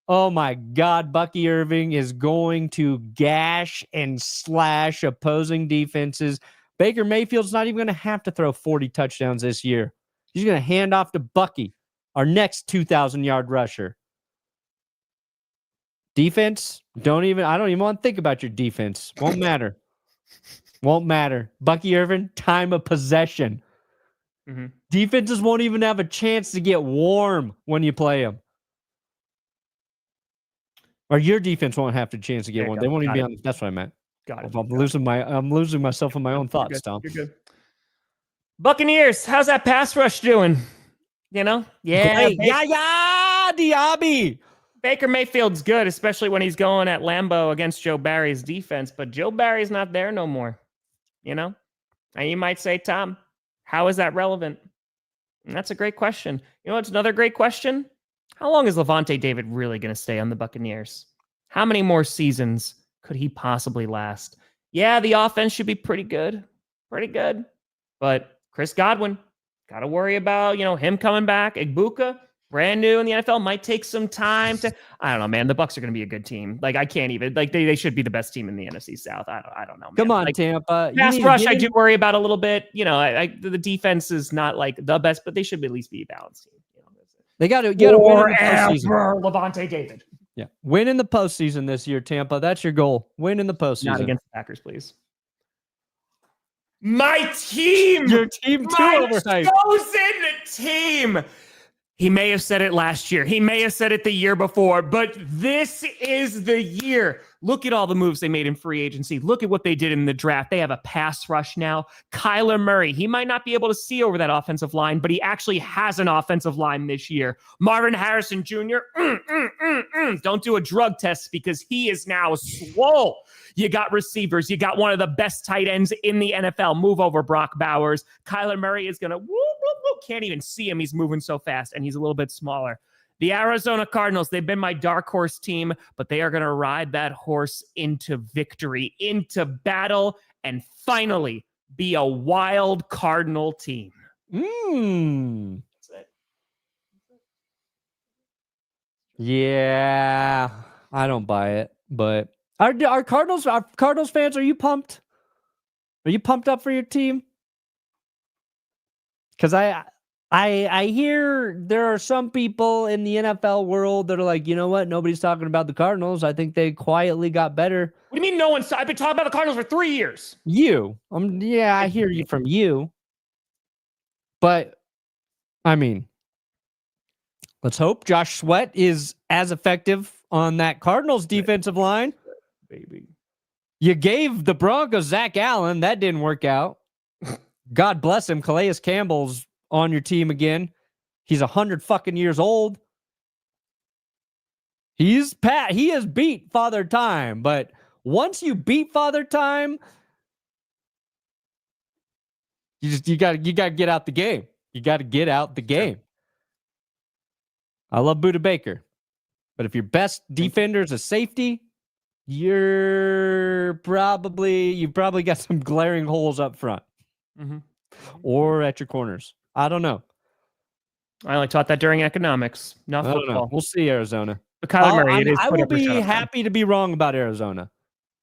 Oh my God, Bucky Irving is going to gash and slash opposing defenses. Baker Mayfield's not even going to have to throw 40 touchdowns this year. He's going to hand off to Bucky, our next 2,000-yard rusher. Defense, I don't even want to think about your defense. Won't matter. Bucky Irving, time of possession. Defenses won't even have a chance to get warm when you play them. Or your defense won't have a chance to get one. They won't even be on. That's what I meant. Got it. I'm losing myself in my own thoughts, Tom. You're good. Buccaneers, how's that pass rush doing? You know? Yeah. Diaby. Baker Mayfield's good, especially when he's going at Lambeau against Joe Barry's defense, but Joe Barry's not there no more. You know? And you might say, Tom, how is that relevant? And that's a great question. You know what's another great question? How long is Levante David really going to stay on the Buccaneers? How many more seasons could he possibly last? Yeah, the offense should be pretty good. But Chris Godwin, got to worry about, him coming back. Egbuka, brand new in the NFL, might take some time to, I don't know, man. The Bucs are going to be a good team. I can't even, they should be the best team in the NFC South. I don't know, man. Come on, Tampa. Pass rush, I do worry about a little bit. The defense is not the best, but they should at least be a balanced team. They got to win in the postseason. Levante David. Yeah, win in the postseason this year, Tampa. That's your goal. Win in the postseason. Not against the Packers, please. My team. Your team too. My chosen team. He may have said it last year. He may have said it the year before, but this is the year. Look at all the moves they made in free agency. Look at what they did in the draft. They have a pass rush now. Kyler Murray, he might not be able to see over that offensive line, but he actually has an offensive line this year. Marvin Harrison Jr., don't do a drug test because he is now swole. You got receivers. You got one of the best tight ends in the NFL. Move over Brock Bowers. Kyler Murray is going to, can't even see him. He's moving so fast, and he's a little bit smaller. The Arizona Cardinals, they've been my dark horse team, but they are going to ride that horse into victory, into battle, and finally be a wild Cardinal team. That's it. Yeah, I don't buy it. But our Cardinals fans, are you pumped? Are you pumped up for your team? Because I hear there are some people in the NFL world that are like, you know what? Nobody's talking about the Cardinals. I think they quietly got better. What do you mean no one's... I've been talking about the Cardinals for 3 years. You. Yeah, I hear you from you. But, I mean, let's hope Josh Sweat is as effective on that Cardinals defensive line. Baby. You gave the Broncos Zach Allen. That didn't work out. God bless him. Calais Campbell's on your team again. He's 100 fucking years old. He has beat Father Time, but once you beat Father Time, you got to get out the game. You got to get out the game. I love Budda Baker, but if your best defender is a safety, you've probably got some glaring holes up front or at your corners. I don't know. I only taught that during economics, not I don't know. football. We'll see, Arizona. But Kyler Murray, I will be happy to be wrong about Arizona.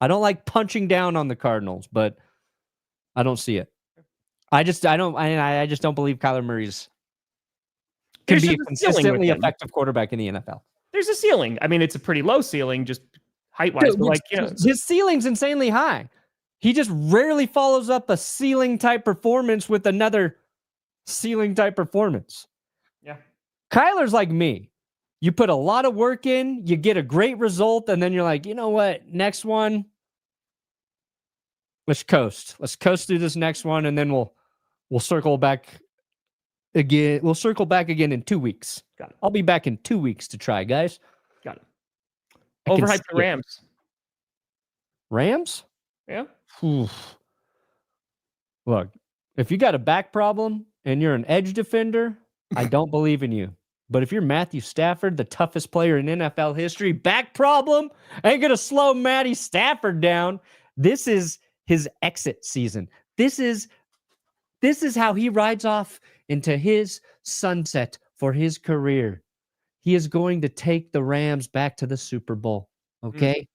I don't like punching down on the Cardinals, but I don't see it. I just don't believe Kyler Murray's can be a consistently effective quarterback in the NFL. There's a ceiling. I mean, it's a pretty low ceiling, just height-wise. But his ceiling's insanely high. He just rarely follows up a ceiling-type performance with another ceiling-type performance. Yeah. Kyler's like me. You put a lot of work in, you get a great result, and then you're like, you know what? Next one, let's coast. Let's coast through this next one, and then we'll circle back again. We'll circle back again in 2 weeks. Got it. I'll be back in 2 weeks to try, guys. Got it. Overhype the Rams. Rams? Yeah. Oof. Look, if you got a back problem and you're an edge defender, I don't believe in you. But if you're Matthew Stafford, the toughest player in NFL history, back problem ain't going to slow Matty Stafford down. This is his exit season. This is how he rides off into his sunset for his career. He is going to take the Rams back to the Super Bowl. Okay?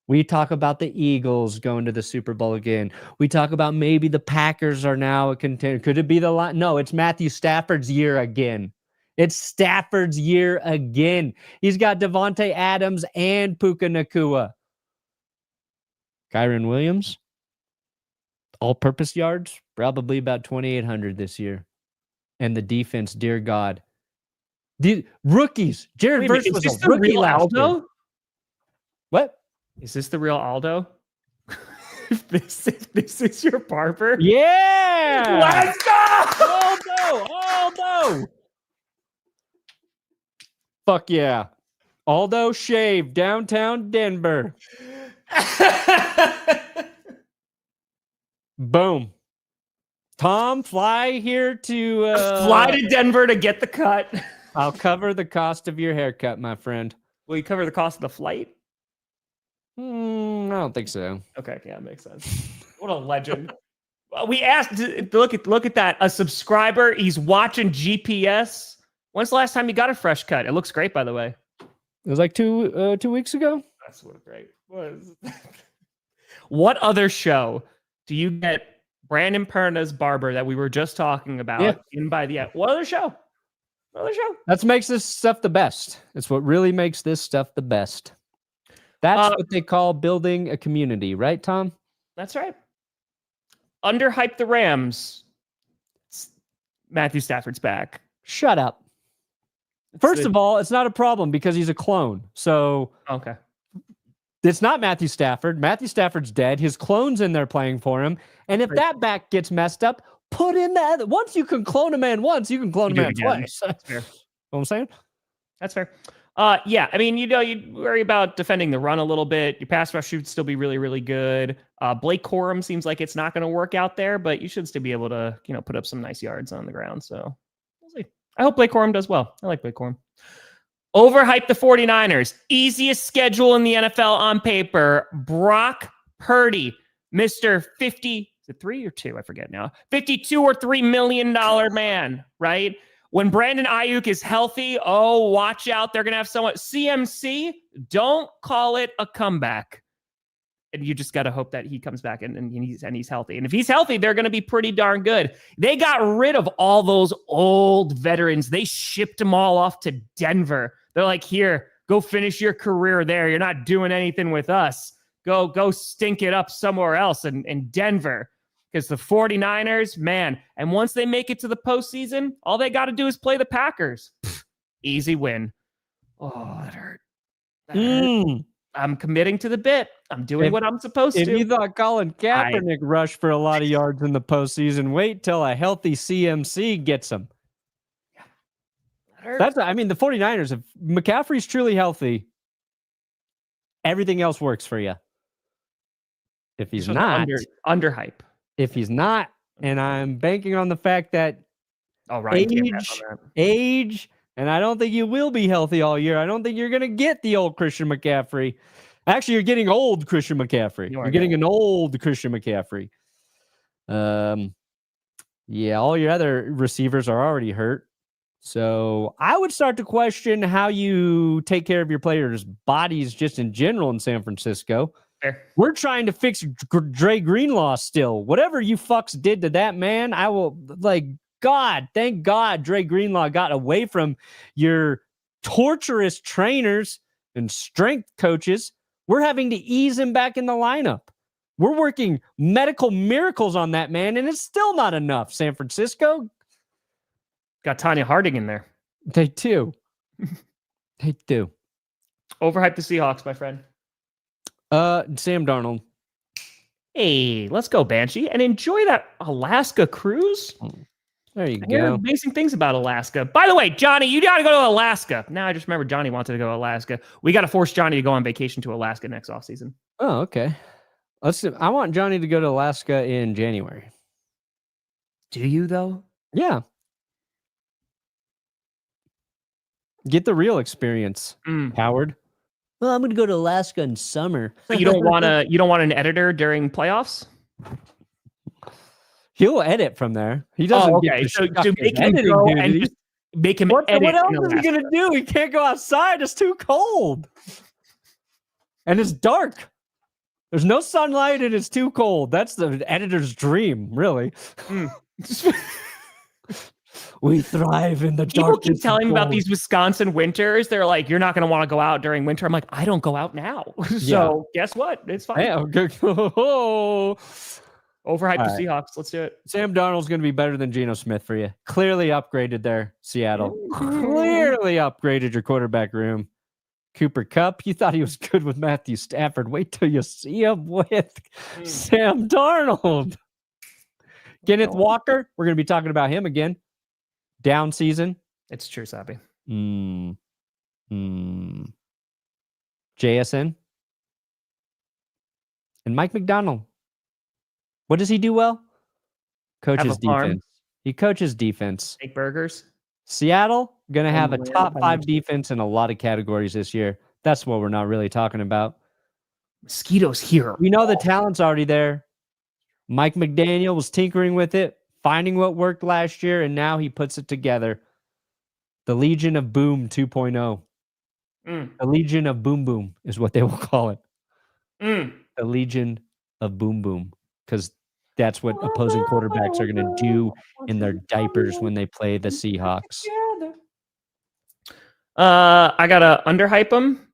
We talk about the Eagles going to the Super Bowl again. We talk about maybe the Packers are now a contender. Could it be the line? No, it's Matthew Stafford's year again. It's Stafford's year again. He's got Devontae Adams and Puka Nacua. Kyren Williams, all-purpose yards, probably about 2,800 this year. And the defense, dear God. The rookies. Jared Verse was a rookie last year. What? Is this the real Aldo? if this is your barber? Yeah! Let's go! Aldo! Fuck yeah. Aldo Shave, downtown Denver. Boom. Tom, fly here to... fly to Denver to get the cut. I'll cover the cost of your haircut, my friend. Will you cover the cost of the flight? I don't think so. Okay, yeah, makes sense. What a legend. We asked, look at that. A subscriber, he's watching GPS. When's the last time you got a fresh cut? It looks great, by the way. It was like 2 weeks ago. That's what great. What other show do you get Brandon Perna's barber that we were just talking about in by the end? What other show? That makes this stuff the best. It's what really makes this stuff the best. That's what they call building a community, right, Tom? That's right. Underhype the Rams. Matthew Stafford's back. Shut up. First of all, it's not a problem because he's a clone. So okay. It's not Matthew Stafford. Matthew Stafford's dead. His clone's in there playing for him. And if that back gets messed up, put in that. Once you can clone a man once, you can clone a man twice. That's fair. You know what I'm saying? That's fair. Yeah, I mean, you worry about defending the run a little bit. Your pass rush should still be really, really good. Blake Corum seems like it's not going to work out there, but you should still be able to, put up some nice yards on the ground. So we'll see. I hope Blake Corum does well. I like Blake Corum. Overhype the 49ers. Easiest schedule in the NFL on paper. Brock Purdy, Mr. 50, is it 3 or 2? I forget now. 52 or $3 million man, right? When Brandon Ayuk is healthy, oh, watch out. They're going to have someone. CMC, don't call it a comeback. And you just got to hope that he comes back and he's healthy. And if he's healthy, they're going to be pretty darn good. They got rid of all those old veterans. They shipped them all off to Denver. They're like, here, go finish your career there. You're not doing anything with us. Go stink it up somewhere else in Denver. Because the 49ers, man, and once they make it to the postseason, all they got to do is play the Packers. Easy win. Oh, that hurt. That hurt. I'm committing to the bit. I'm doing what I'm supposed to. If you thought Colin Kaepernick rushed for a lot of yards in the postseason, wait till a healthy CMC gets him. That's, I mean, the 49ers, if McCaffrey's truly healthy, everything else works for you. If he's not, underhype. If he's not, and I'm banking on the fact that age, and I don't think you will be healthy all year. I don't think you're going to get the old Christian McCaffrey. Actually, you're getting old Christian McCaffrey. You're getting an old Christian McCaffrey. Yeah, all your other receivers are already hurt. So I would start to question how you take care of your players' bodies just in general in San Francisco. Fair. We're trying to fix Dre Greenlaw still. Whatever you fucks did to that man, I will, like, God, thank God Dre Greenlaw got away from your torturous trainers and strength coaches. We're having to ease him back in the lineup. We're working medical miracles on that man, and it's still not enough, San Francisco. Got Tanya Harding in there. They do. They do. Overhype the Seahawks, my friend. Sam Darnold. Hey, let's go, Banshee, and enjoy that Alaska cruise. There you I hear go. amazing things about Alaska. By the way, Johnny, you got to go to Alaska. Now I just remember Johnny wanted to go to Alaska. We got to force Johnny to go on vacation to Alaska next offseason. Oh, okay. Let's see. I want Johnny to go to Alaska in January. Do you, though? Yeah. Get the real experience, Howard. Well, I'm going to go to Alaska in summer. So you don't want an editor during playoffs? He'll edit from there. He doesn't. Oh, okay. So to make him go and just make him edit. What else is he going to do? He can't go outside. It's too cold. And it's dark. There's no sunlight and it's too cold. That's the editor's dream, really. We thrive in the dark. People keep telling me about these Wisconsin winters. They're like, you're not going to want to go out during winter. I'm like, I don't go out now. So guess what? It's fine. Yeah, Overhype the Seahawks. Let's do it. Sam Darnold's going to be better than Geno Smith for you. Clearly upgraded there, Seattle. Clearly upgraded your quarterback room. Cooper Kupp, you thought he was good with Matthew Stafford. Wait till you see him with Sam Darnold. Kenneth Walker, we're going to be talking about him again. Down season. It's true, Sappy. JSN. And Mike McDonald. What does he do well? Coaches defense. He coaches defense. Make burgers. Seattle, going to have a top 5 defense in a lot of categories this year. That's what we're not really talking about. Mosquitoes here. We know the talent's already there. Mike McDaniel was tinkering with it, finding what worked last year, and now he puts it together. The Legion of Boom 2.0. The Legion of Boom Boom is what they will call it. The Legion of Boom Boom, because that's what opposing quarterbacks are going to do in their diapers when they play the Seahawks. I got to underhype them.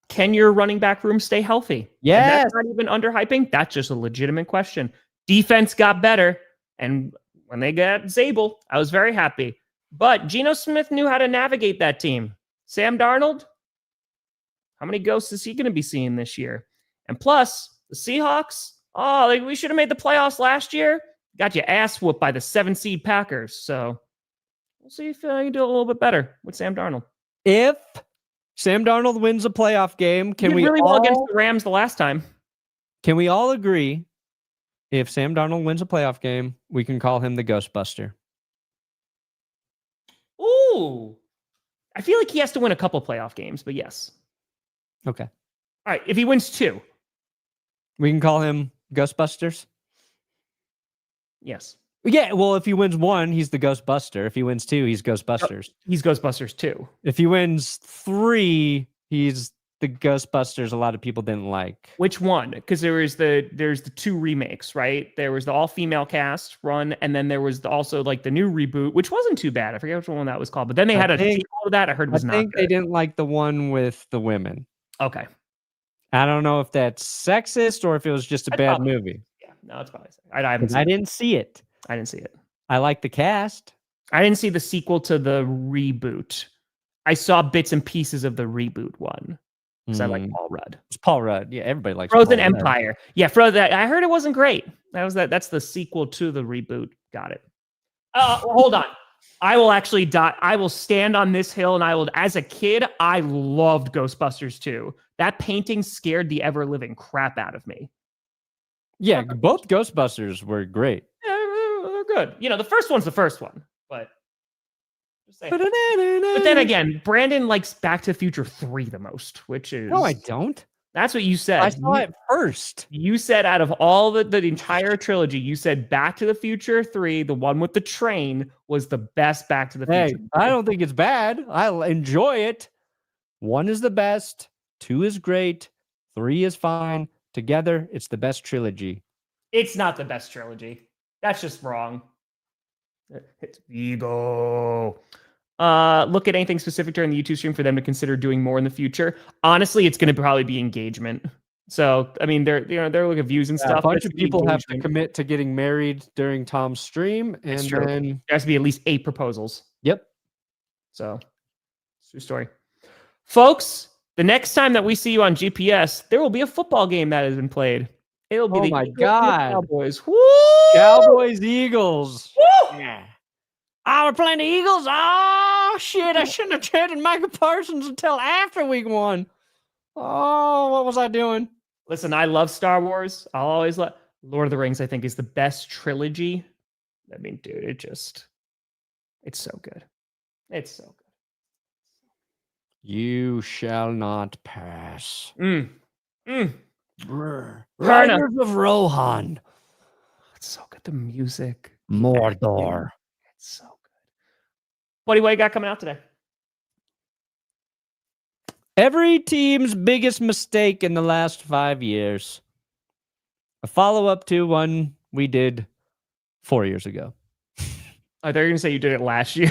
Can your running back room stay healthy? Yes. That's not even underhyping. That's just a legitimate question. Defense got better, and when they got Zabel, I was very happy. But Geno Smith knew how to navigate that team. Sam Darnold, how many ghosts is he going to be seeing this year? And plus, the Seahawks, we should have made the playoffs last year. Got your ass whooped by the 7-seed Packers. So we'll see if you can do a little bit better with Sam Darnold. If Sam Darnold wins a playoff game, can we really well against the Rams the last time? Can we all agree if Sam Darnold wins a playoff game, we can call him the Ghostbuster? Ooh, I feel like he has to win a couple playoff games, but yes. Okay. All right. If he wins 2. We can call him Ghostbusters. Yes. Yeah, well, if he wins 1, he's the Ghostbuster. If he wins 2, he's Ghostbusters. He's Ghostbusters 2. If he wins 3, he's the Ghostbusters a lot of people didn't like. Which one? Because there's the 2 remakes, right? There was the all-female cast run, and then there was also like the new reboot, which wasn't too bad. I forget which one that was called, but then they had a sequel to that. I heard was not good. I think they didn't like the one with the women. Okay. I don't know if that's sexist or if it was just a bad movie. Yeah, no, it's probably. I didn't see it. I didn't see it. I like the cast. I didn't see the sequel to the reboot. I saw bits and pieces of the reboot one because I like Paul Rudd. It's Paul Rudd. Yeah, everybody likes Frozen Paul Empire. Rudd. Yeah, Frozen. I heard it wasn't great. That's the sequel to the reboot. Got it. Hold on. I will actually die. I will stand on this hill, and I will. As a kid, I loved Ghostbusters 2. That painting scared the ever living crap out of me. Yeah, both Ghostbusters were great. Yeah, they're good. You know, the first one's the first one, but just saying. But then again, Brandon likes Back to the Future 3 the most, which is no, I don't. That's what you said. I saw it first. You said out of all the entire trilogy, you said Back to the Future 3, the one with the train, was the best Back to the Future. I don't think it's bad. I enjoy it. 1 is the best. 2 is great. 3 is fine. Together, it's the best trilogy. It's not the best trilogy. That's just wrong. It's ego. Look at anything specific during the YouTube stream for them to consider doing more in the future. Honestly, it's going to probably be engagement. So, I mean, they're looking at views and stuff. A bunch of people have to commit to getting married during Tom's stream, and then there has to be at least 8 proposals. Yep. So, it's a true story, folks. The next time that we see you on GPS, there will be a football game that has been played. It'll be the Eagles and Cowboys. Woo! Cowboys, Eagles. Woo! Yeah. Oh, we're playing the Eagles. Oh, shit. I shouldn't have traded Micah Parsons until after week 1. Oh, what was I doing? Listen, I love Star Wars. I'll always love Lord of the Rings. I think is the best trilogy. I mean, dude, it's so good. It's so good. You shall not pass. Riders of Rohan. It's so good. The music. Mordor. It's so good. Buddy, what you got coming out today? Every team's biggest mistake in the last 5 years. A follow-up to one we did 4 years ago. I thought you were going to say you did it last year.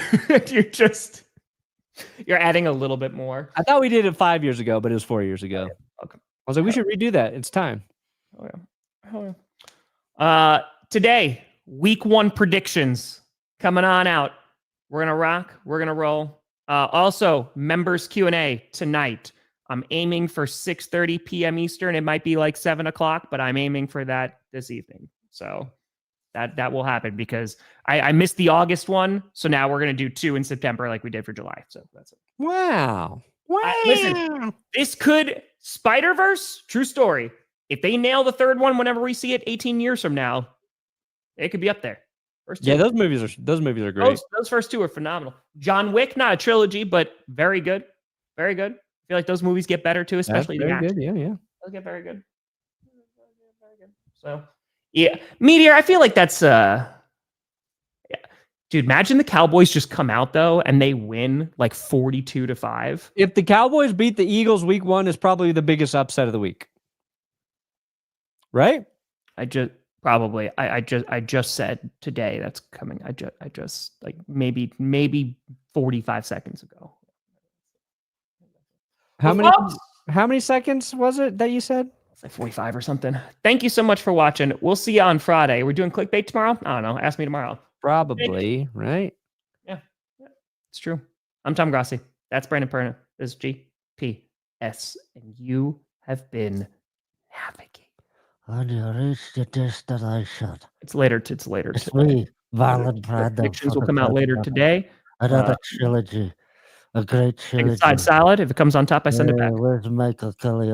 You're adding a little bit more. I thought we did it 5 years ago, but it was 4 years ago. Okay. I was like, we should redo that. It's time. Oh, yeah. Today, week 1 predictions coming on out. We're going to rock. We're going to roll. Also, members Q&A tonight. I'm aiming for 6:30 p.m. Eastern. It might be like 7 o'clock, but I'm aiming for that this evening. So that will happen because I missed the August one. So now we're going to do 2 in September like we did for July. So that's it. Wow. Listen, this could Spider-Verse, true story. If they nail the 3rd one whenever we see it 18 years from now, it could be up there. Yeah, those movies are great. Those first 2 are phenomenal. John Wick, not a trilogy, but very good. Very good. I feel like those movies get better too, especially the action. Good. Yeah. They'll get very good. Very good. So, yeah. Meteor, I feel like that's yeah. Dude, imagine the Cowboys just come out though and they win like 42-5. If the Cowboys beat the Eagles week 1, is probably the biggest upset of the week. Right? I just said today that's coming. I just like maybe 45 seconds ago. How many seconds was it that you said? It's like 45 or something. Thank you so much for watching. We'll see you on Friday. We're doing clickbait tomorrow. I don't know. Ask me tomorrow. Probably, right? Yeah, it's true. I'm Tom Grossi. That's Brandon Perna. This is GPS, and you have been navigating. When you reach the destination, It's later. it's me, Marlon Brando. Predictions will come out later today. Another trilogy. A great trilogy. Side salad. If it comes on top, I send it back. Where's Michael Kelly?